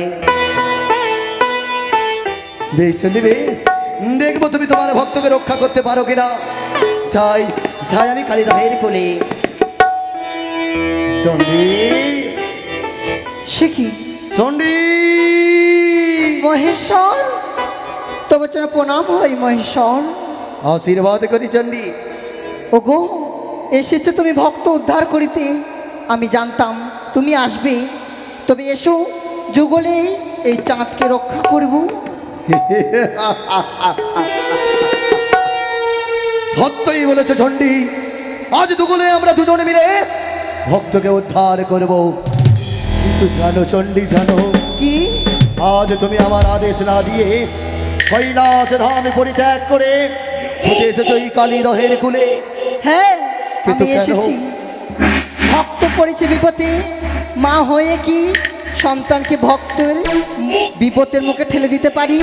বেশ চণ্ডী, বেশ, দেখবো তুমি তোমার ভক্তকে রক্ষা করতে পারো কিনা। চাই আমি কালিদহের কোলে। চণ্ডী, সে কি? চণ্ডী, মহেশ্বর, তবে যেন প্রণাম হয় মহেশ্বর। আশীর্বাদ করি চণ্ডী। ওগো, এসেছে তুমি ভক্ত উদ্ধার করিতে। আমি জানতাম তুমি আসবে, তবে এসো, যুগলে এই চাঁদকে রক্ষা করব। সত্যই বলেছে চণ্ডী, আজ দুগুলে আমরা দুজনে মিলে ভক্তকে উদ্ধার করব। কিন্তু জানো চণ্ডী, জানো কি? আজ তুমি আমার আদেশ না দিয়ে কৈলাস ধামে পরিত্যাগ করে ছুটে এসেছো এই কালিদহের কুলে। হ্যাঁ, কিন্তু আমি কেন? এসেছি। ভক্ত পড়েছে বিপদে, মা হয়ে কি সন্তানকে ভক্তের বিপদের মুখে ঠেলে দিতে পারি?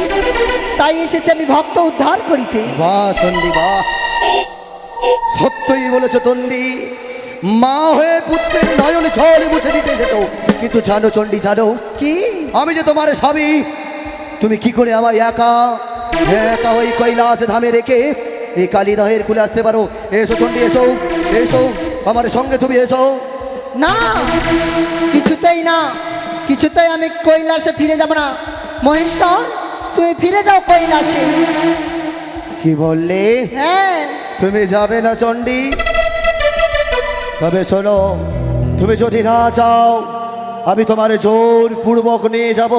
তাই এসেছি আমি ভক্ত উদ্ধার করিতে। বাহ চণ্ডী, বাহ, সত্যই বলেছো চণ্ডী। মা হয়ে পুত্রের নয়ন ঝড় মুছে দিতে এসেছো। কিন্তু জানো চণ্ডী, জানো কি? আমি যে তোমার স্বামী, তুমি কি করে আমার একা ওই কৈলাস ধামে রেখে এই কালিদহের কুলে আসতে পারো? এসো চণ্ডী, এসো, এসো আমার সঙ্গে, তুমি এসো। না, কিছুতেই না, কিছুতেই আমি কৈলাসে ফিরে যাব না। মহেশ্বর, তুমি ফিরে যাও কৈলাসে। কি বললে? হ্যাঁ। তুমি যাবে না চণ্ডী? তবে শোনো, তুমি যদি না চাও আমি তোমার জোর পূর্বক নিয়ে যাব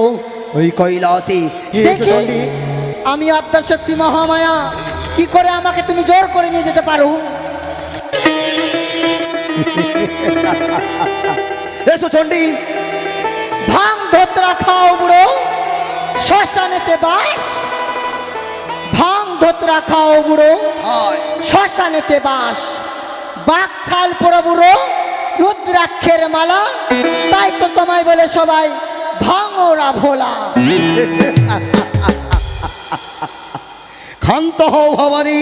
ওই কৈলাসে। এসো দেখি চণ্ডী। আমি আদ্যাশক্তি মহামায়া, কি করে আমাকে তুমি জোর করে নিয়ে যেতে পারো? এসো চণ্ডী। ভাঙ ধোত্রা খাও বুড়ো, শ্মশানেতে বাস। ভাঙ ধোত্রা খাও বুড়ো, শ্মশানেতে বাস। বাঘ ছাল পরো বুড়ো, রুদ্রাক্ষের মালা। তাই তো তোমায় বলে সবাই ভাঙরা ভোলা। ক্ষান্ত হও ভবানী,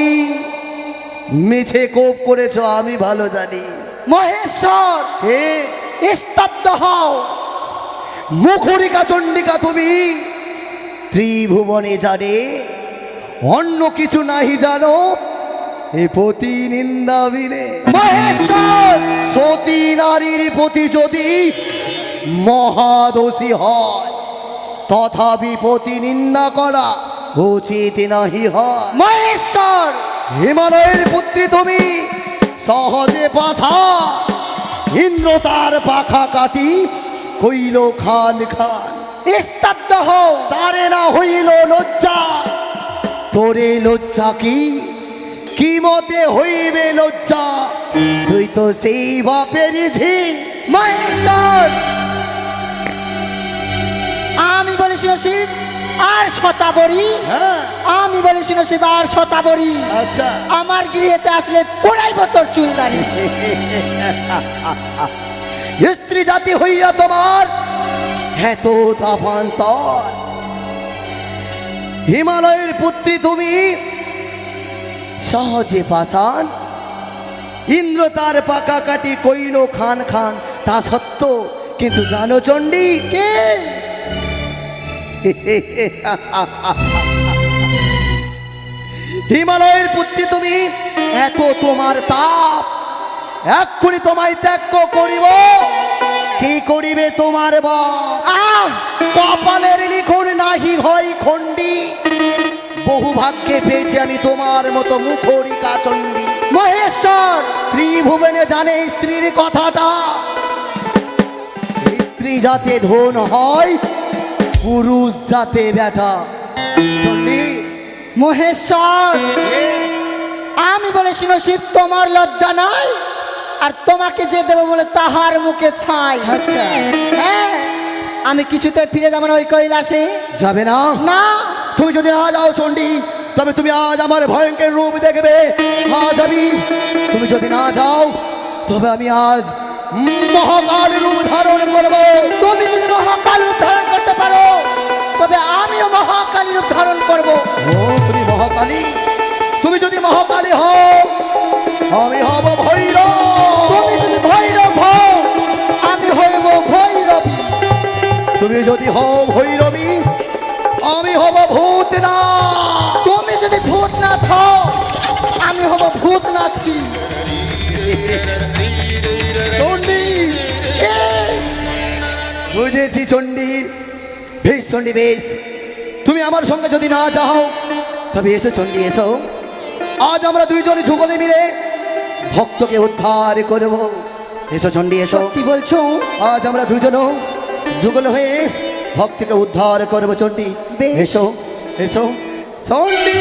মিছে কোপ করেছ আমি ভালো জানি। মহেশ্বর হে স্তব্ধ হও। মুখরিকা চণ্ডিকা তুমি ত্রিভুবনে জানে, অন্য কিছু নাহি জানো এ পতি নিন্দা বিনে। মহেশ্বর সতী নারীর প্রতি যদি মহাদোষী হয়, তথাপি পতি নিন্দা করা উচিত নাহি হয়। মহেশ্বর হিমালয়ের পুত্রী তুমি সহজে পাশা, ইন্দ্র তার পাখা কাটি হইল খান খান। স্তব্ধ হও। তারে না হইল লজ্জা, তোরে লজ্জা কি কি মতে হইবে লজ্জা? তুই তো সেই বাপের ঝি। মহেশ্বর আমি বলি শিব আর শতাবরী। হ্যাঁ আমি বলি শিব আর শতাবরী। আচ্ছা আমার গৃহেতে আসলে পোড়াইব তোর চুলদারি। স্ত্রী জাতি হইয়া তোমার এত তাপান্তর, হিমালয়ের পুত্রী তুমি সহজে পাষাণ, ইন্দ্র তার পাকা কাটি কইল খান খান। তা সত্য, কিন্তু জানো চণ্ডী কে? হিমালয়ের পুত্রী তুমি, এত তোমার তাপ, এক্ষুনি তোমায় ত্যাগ করিব। কি করিবে তোমার বাপ? কপালের লিখন নাহি হয় খণ্ডী, বহু ভাগ্যে পেয়েছি আমি তোমার মতো মুখরিকা চণ্ডী। মহেশ্বর ত্রিভুবনে জানে স্ত্রীর কথাটা, স্ত্রী যাতে ধন হয়, পুরুষ যাতে বেটা। চণ্ডী মহেশ্বর আমি বলে শিব তোমার লজ্জা নাই, আর তোমাকে যে দেবো বলে তাহার মুখে ছাই। আচ্ছা হ্যাঁ, আমি কিছুতে ফিরে যাবো না ওই কৈলাসে। যাবে না? না। তুমি যদি না যাও চণ্ডী, তবে তুমি আজ আমার ভয়ঙ্কর রূপ দেখবে। আজ আমি, তুমি যদি না যাও তবে আমি আজ মহাকাল রূপ ধারণ করবো। তুমি যদি মহাকাল রূপ ধারণ করতে পারো, তবে আমিও মহাকালী রূপ ধারণ করবো। ও তুমি মহাকালী, তুমি যদি মহাকালী হও, আমি হব ভৈরব। তুমি যদি ভৈরব হও, আমি হইব ভৈরব। তুমি যদি হও ভৈরবী, আমি হব ভূতনাথ। তুমি যদি ভূতনাথ হও, আমি হব ভূতনাথী। চণ্ডী বুঝেছি চণ্ডী, বেশ চণ্ডী বেশ। তুমি আমার সঙ্গে যদি না যাও, তবে এসো চণ্ডী এসো। আজ আমরা দুইজনে যুগলে মিলে ভক্তকে উদ্ধার করব। এসো চণ্ডী এসো। কি বলছো? আজ আমরা দুজন যুগল হয়ে ভক্তকে উদ্ধার করব চণ্ডী। বেশ। এসো এসো চণ্ডী।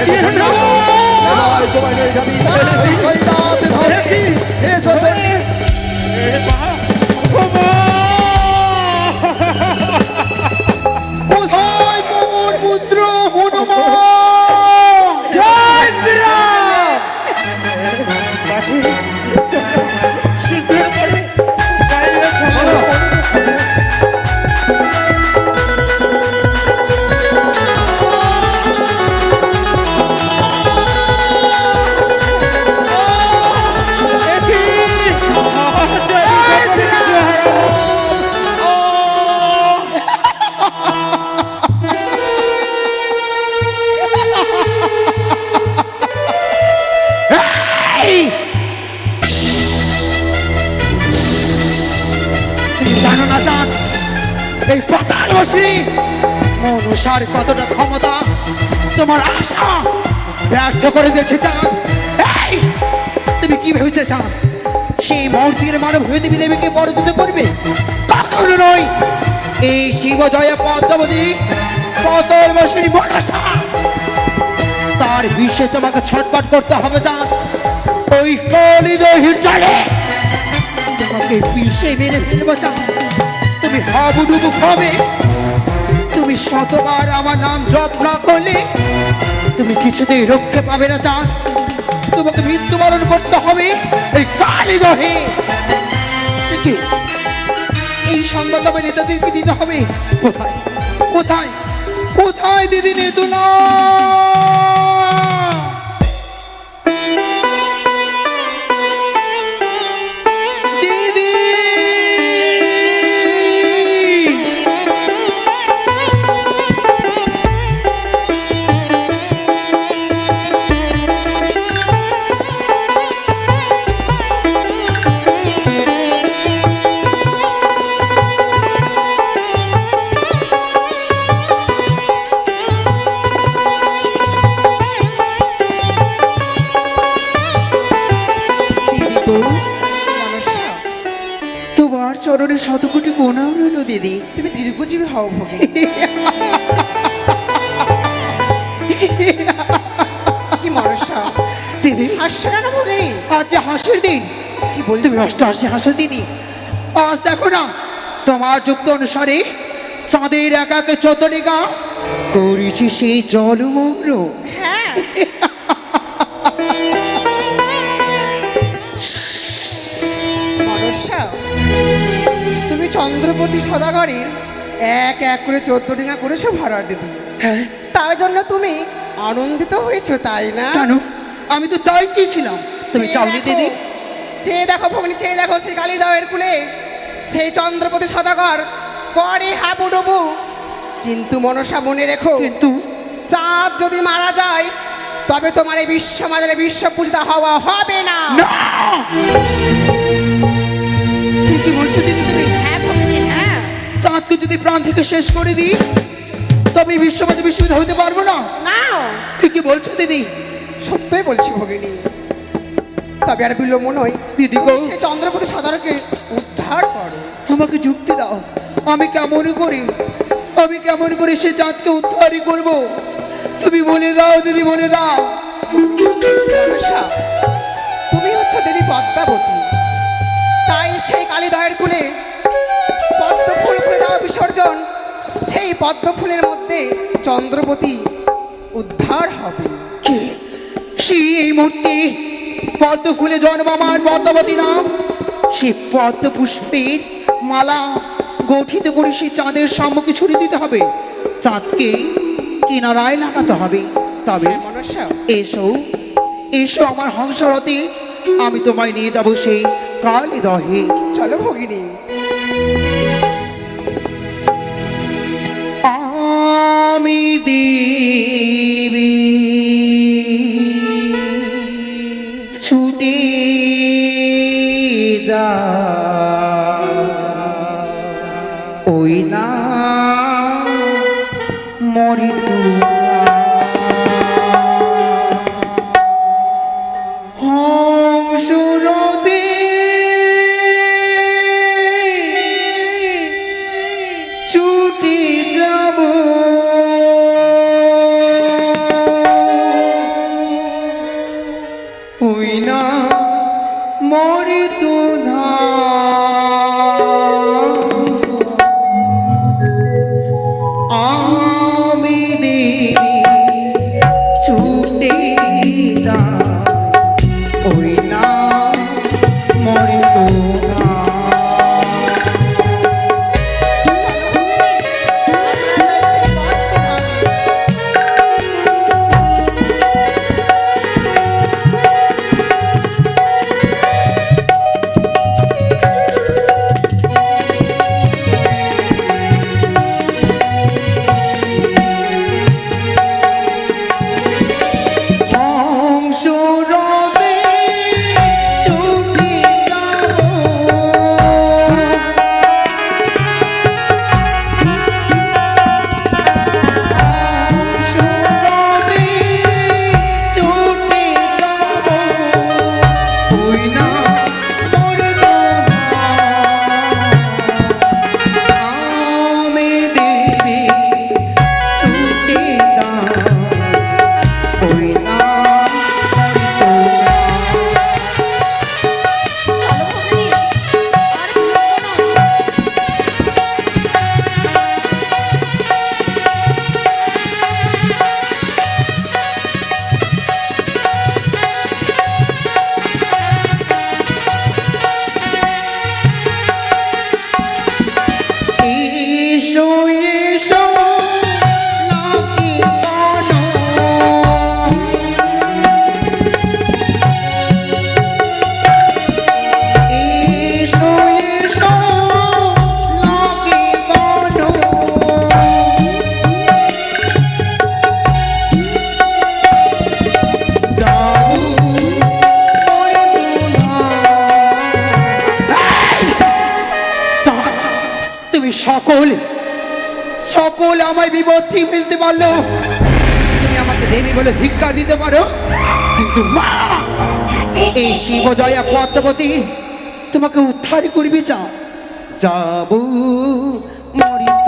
এসো চণ্ডী এসো। এবার তোমায় নিয়ে যাবি ওই কৈলাসে ধামে। এসো চণ্ডী। কোথায় পবন পুত্র হনুমান? জয় শ্রীরাম। জানো না চাঁদ, এই পাতাল বসি মনুষ্যার কতটা ক্ষমতা তোমার আশা ব্যর্থ করে দিয়েছে চাঁদ। এই, তুমি কি ভেবেছে চাঁদ? সেই মূর্তির মানব হয়ে দেবী দেবীকে পরাজিত করবে? কখনো নয়। এই শিব জয়া পদ্মাবতী পতর বসের মনসা, তার বিশ্বে তোমাকে ছটফট করতে হবে। যা ওই কলিদহির চলে তোমাকে বিশ্বে মেরে ফেলবো। যা তুমি হাবুডুবু হবে, তুমি শতবার আমার নাম জপ না করলে তুমি কিছুতেই রক্ষে পাবে না। চাঁদ, তোমাকে মৃত্যুবরণ করতে হবে এই কালিদহে। সে কি? এই সংবাদ আমার নেতাদেরকে দিতে হবে। কোথায় কোথায় কোথায় দিদি নেতু না? দিদি, তোমার চরণে শত কোটি প্রণাম রইল দিদি। তুমি দীর্ঘজীবী হও ভগিনী। কি মনসা, দিদি হাসছো কেন ভগিনী? আজ যে হাসির দিন। কি বলছো? তুমি অষ্টহাসি হাসো দিদি। আজ দেখো না, তোমার যুক্ত অনুসারে চাঁদের একাকে চতনিকা করেছি সেই জলমগ্ন। হ্যাঁ, মনসা, তুমি চন্দ্রপতি সদাগরের এক এক করে 14 ডিঙা করেছো ভরা দেবী। হ্যাঁ, তার জন্য তুমি আনন্দিত হয়েছো, তাই না? কেন? আমি তো তাই চেয়েছিলাম। তুমি চেয়ে চাওনি দেখো, দিদি? চেয়ে দেখো ভগিনী, চেয়ে দেখো সেই কালিদয়ের কুলে সেই চন্দ্রপতি সদাগর পরে হাবুডুবু। কিন্তু মনসা, মনে রেখো, কিন্তু চাঁদ যদি মারা যায় তবে তোমার এই বিশ্ব মাঝারে বিশ্ব পূজিতা হওয়া হবে না। না! কি বলছো দিদি তুমি? হ্যাঁ ভগিনী, হ্যাঁ। চাঁদকে যদি প্রাণ থেকে শেষ করে দিই তবে বিশ্ববাদী বিশ্ববিদ্যালয় হতে পারবো না। না, কি বলছো দিদি? সত্যই বলছি ভগিনী। তবে আর বিলম্ব নয় দিদি গো, সেই চন্দ্রপতি সদাগরকে উদ্ধার করো। আমাকে যুক্তি দাও। আমি কেমন করে সে চাঁদকে উদ্ধারই করব? তুমি বলে দাও দিদি, বলে দাও। মনসা, তুমি হচ্ছে দেবী পদ্মাবতী, তাই সেই কালীদয়ের কুলে পদ্ম ফুল করে দেওয়া বিসর্জন, সেই পদ্ম ফুলের মধ্যে চন্দ্রপতি উদ্ধার হবে। কে? সেই এই মূর্তি পদ্ম ফুলে জন্ম আমার পদ্মাবতী নাম। সে পদ্ম পুষ্পের মালা গঠিত করে সেই চাঁদের সম্মুখে ছড়িয়ে দিতে হবে। চাঁদকে কিনারায় লাগাতে হবে। তবে মনসা, এসো এসো আমার হংসরথে, আমি তোমায় নিয়ে যাবো সেই কালিদহে। চলো ভগিনী। আমি দেবী ছুটে যা ওই না মরিতু হংসরথে ছুটে যাব ওই না মরিতু ধাম। সকল সকল আমায় বিপত্তি ফেলতে পারলো, তুমি আমাকে দেবী বলে ধিক্কার দিতে পারো, কিন্তু মা এই শিবজয়া পদ্মাবতী তোমাকে উদ্ধার করবি। যাব মরিত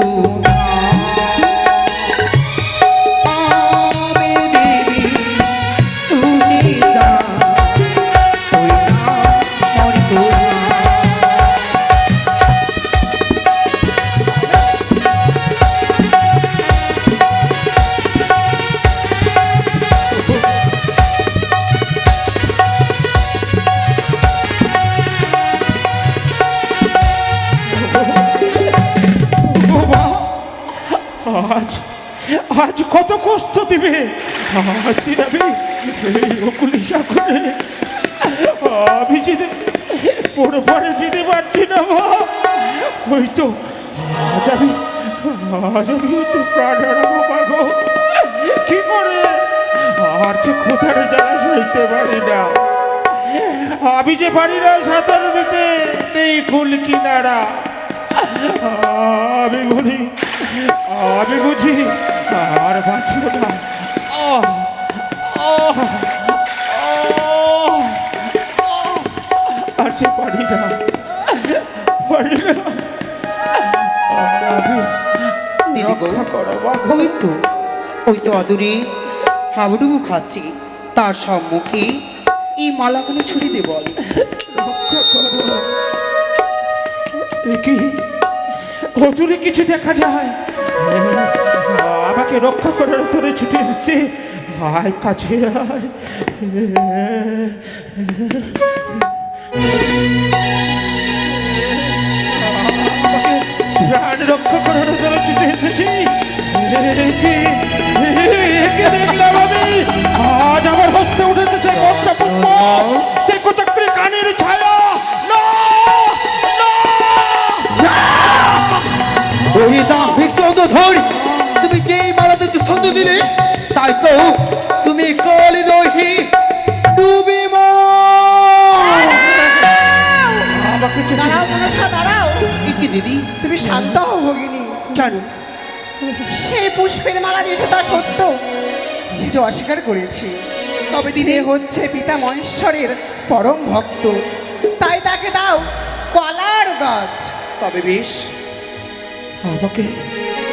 আজ আজ কত কষ্ট দিবে, আজ আমি এই অকুলি সাগরে আমি পড়ে পড়ে যেতে পারছি না মা। ওই তো আজ আমি তো প্রাণ হারাবো মাগো, কি করে আর যে কোথায় জ্বালা সইতে পারি না। আমি যে পারি না সাঁতার দিতে, নেই কুল কিনারা। আমি বুঝি আর বাঁচব না। আর সে পারি না। দিদি গো, রক্ষা করো মা। ওই তো অদূরে হাবুডুবু খাচ্ছি, তার সম্মুখে এই মালাগুলো ছুড়ে দে বল। রক্ষা করো। কি অদূরে কিছু দেখা যায়? আমাকে রক্ষা করার তোরে ছুটে এসেছে। আয় কাছে আয়। প্রাণ রক্ষা করার তোরে ছুটে এসেছি। দেখলাম আমি আজ আমার হস্তে উঠেছে সেই পদ্মা পুষ্প, সেই কোথাকরি কানের ছায়া। তুমি যেই মালাতে ছন্দ দিলে, তাই তো তুমি কলি দহি ডুবি কি দিদি? তুমি শান্ত হও ভগিনী। কেন? সে পুষ্পের মালা দিয়েছে তা সত্য, সেটা অস্বীকার করেছি। তবে দিদি দিদি হচ্ছে পিতা মহেশ্বরের পরম ভক্ত, তাই তাকে দাও কলার গাছ। তবে বেশ, আমাকে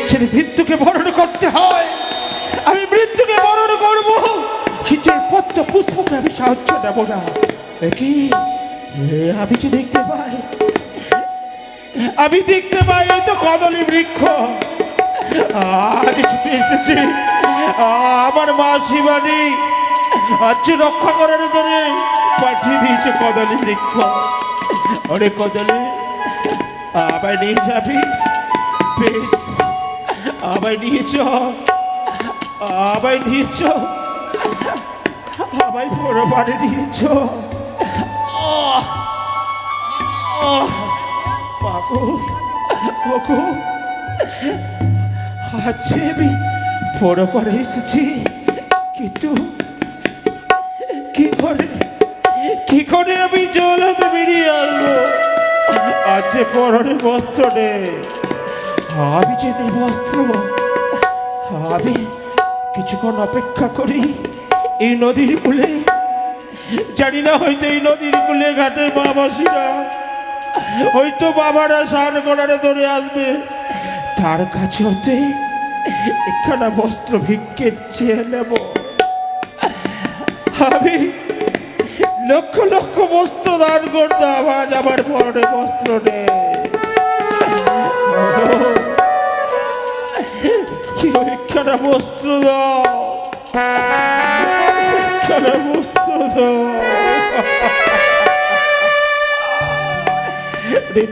ছেলে মৃত্যুকে বরণ করতে হয়। আমি মৃত্যুকে বরণ করবো, কিন্তু পদ্ম পুষ্পকে আমি সাহায্য দেবো না। কি আমি যে দেখতে পাই এই তো কদলী বৃক্ষ। আজ ছুটে এসেছি আমার মা শিবানী, আজ রক্ষা করার ধরে পাঠিয়ে দিয়েছে কদলী বৃক্ষ। অনেক কদলী আমায় নিয়ে যাবি? বেশ, আমায় নিয়েছ, আমায় বড় বাড়ি নিয়েছ। আজ আমি বড় পাড়ে এসেছি, কিন্তু কি করে আমি জল হতে বেরিয়ে আসবো? আজ পরনে বস্ত্র নেই, আমি যে নেই বস্ত্র। আমি কিছুক্ষণ অপেক্ষা করি এই নদীর কূলে। জানি না হয়তো এই নদীর কূলে ঘাটে মা মাসিরা, হয়তো বাবারা স্নান করারে ধরে আসবে, তার কাছে হতে একখানা বস্ত্র ভিক্ষে চেয়ে নেব। আমি লক্ষ লক্ষ বস্ত্র দান করতাম, আজ আমার পরনে বস্ত্র নেই। কি একখানা বস্ত্র দাও, একখানা বস্ত্র দাও।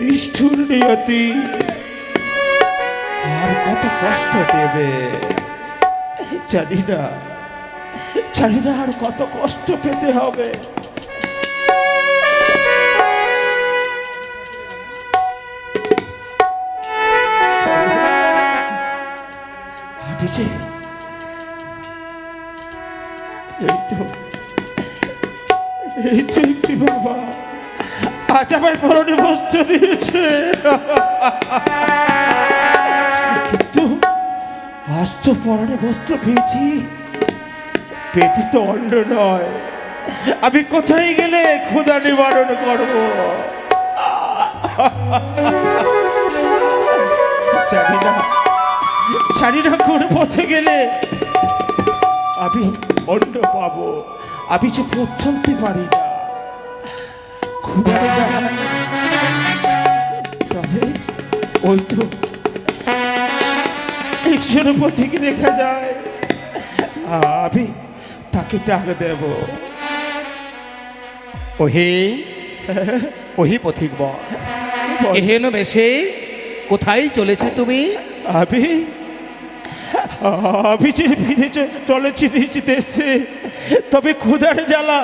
নিষ্ঠুর নিয়তি আর কত কষ্ট দেবে জানি না আর কত কষ্ট পেতে হবে। এই তো একটি বাবা আজ আমার পরনে বস্ত্র দিয়েছে। আশ্চ পরনে বস্ত্র পেয়েছি, পেটে তো অন্ন নয়, আমি কোথায় গেলে ক্ষুধা নিবারণ করব? জানি না, জানি না কোন পথে গেলে আমি অন্ন পাবো। আমি যে পথ চলতে পারি না, ক্ষুধা তবে ওই তো একশোর পথিকে দেখা যায়, আমি তাকে ডাক দেব। ওহে ওহি পথিক বল, এহেন বেশে কোথায় চলেছে তুমি? আমি আমি যে ফিরে চলেছি নিজ দেশে, তবে ক্ষুধার জ্বালা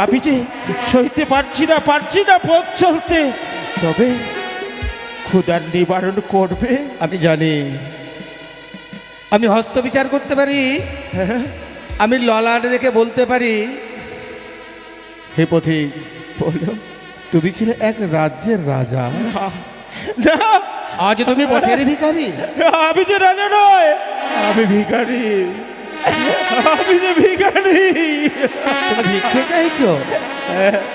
আমি যে সইতে পারছি না পথ চলতে। তবে ক্ষুধার নিবারণ করবে? আমি জানি, আমি হস্ত বিচার করতে পারি, আমি ললাট দেখে বলতে পারি। হে পথিক, বলো। তুমি ছিলে এক রাজ্যের রাজা, না, আজ তুমি পথের ভিখারি। আমি যে রাজা নয়, আমি ভিখারি, আমি যে ভিখারি। তুমি ভিক্ষে চাইছো?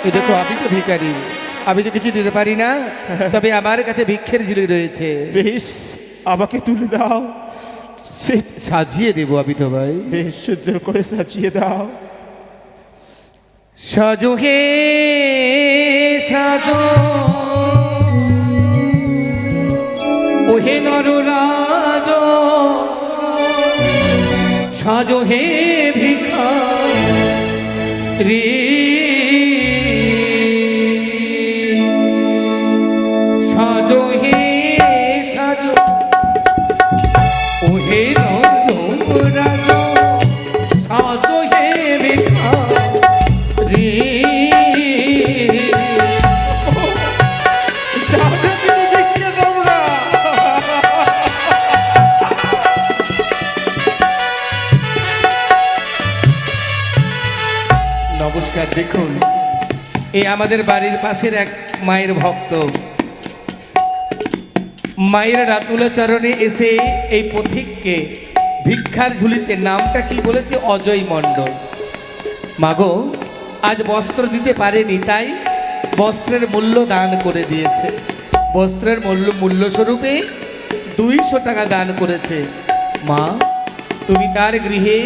এই দেখো, আমি তো ভিখারি, আমি তো কিছু দিতে পারি না, তবে আমার কাছে ভিক্ষের ঝুলি রয়েছে। বেশ, আমাকে তুলে দাও, সে সাজিয়ে দেবো আমি তো ভাই। বেশ সুন্দর করে সাজিয়ে দাও। সাজো হে সাজো, ওহে নররাজ, সাজো হে ভিখারি, সাজো হে সাজো, ওহে নররাজ, সাজো হে ভিখারি। নমস্কার। দেখুন, এই আমাদের বাড়ির পাশের এক মায়ের ভক্ত, মায়ের রাতুল চরণে এসে এই পথিককে ভিক্ষার ঝুলিতে নামটা কি বলেছে? অজয় মণ্ডল। মাগো, আজ বস্ত্র দিতে পারেনি, তাই বস্ত্রের মূল্য দান করে দিয়েছে। বস্ত্রের মূল্য স্বরূপে 200 টাকা দান করেছে। মা, তুমি তার গৃহে,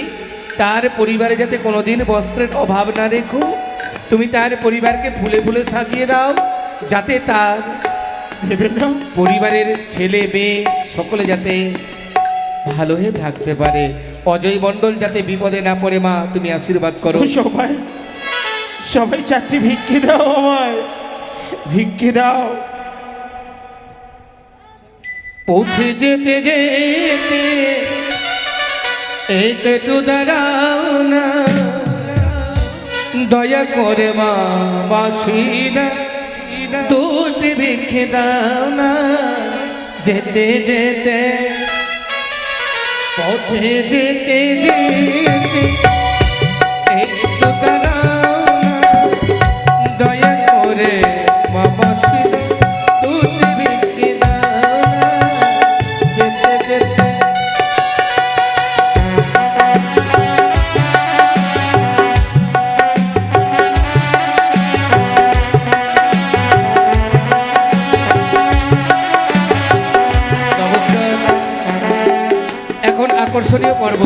তার পরিবারে যাতে কোনোদিন বস্ত্রের অভাব না রেখো, তুমি তার পরিবারকে ফুলে ফুলে সাজিয়ে দাও, যাতে তার পরিবারের ছেলে মেয়ে সকলে যাতে ভালো হয়ে থাকতে পারে। অজয় মণ্ডল যাতে বিপদে না পড়ে, মা তুমি আশীর্বাদ করো। সবাই সবাই 4টি ভিক্ষে দাও, আমায় ভিক্ষে দাও। পথে যেতে যেতে একটু দাঁড়াও না, দয়া করে মা বাসিনা, 2টি ভিক্ষে দাও না। যেতে যেতে, পথে যেতে যেতে একটু দাঁড়াও না, দয়া করে মা বাসিনা, 2টি ভিক্ষে দাও না। যেতে যেতে নমস্কার। এখন আকর্ষণীয় পর্ব।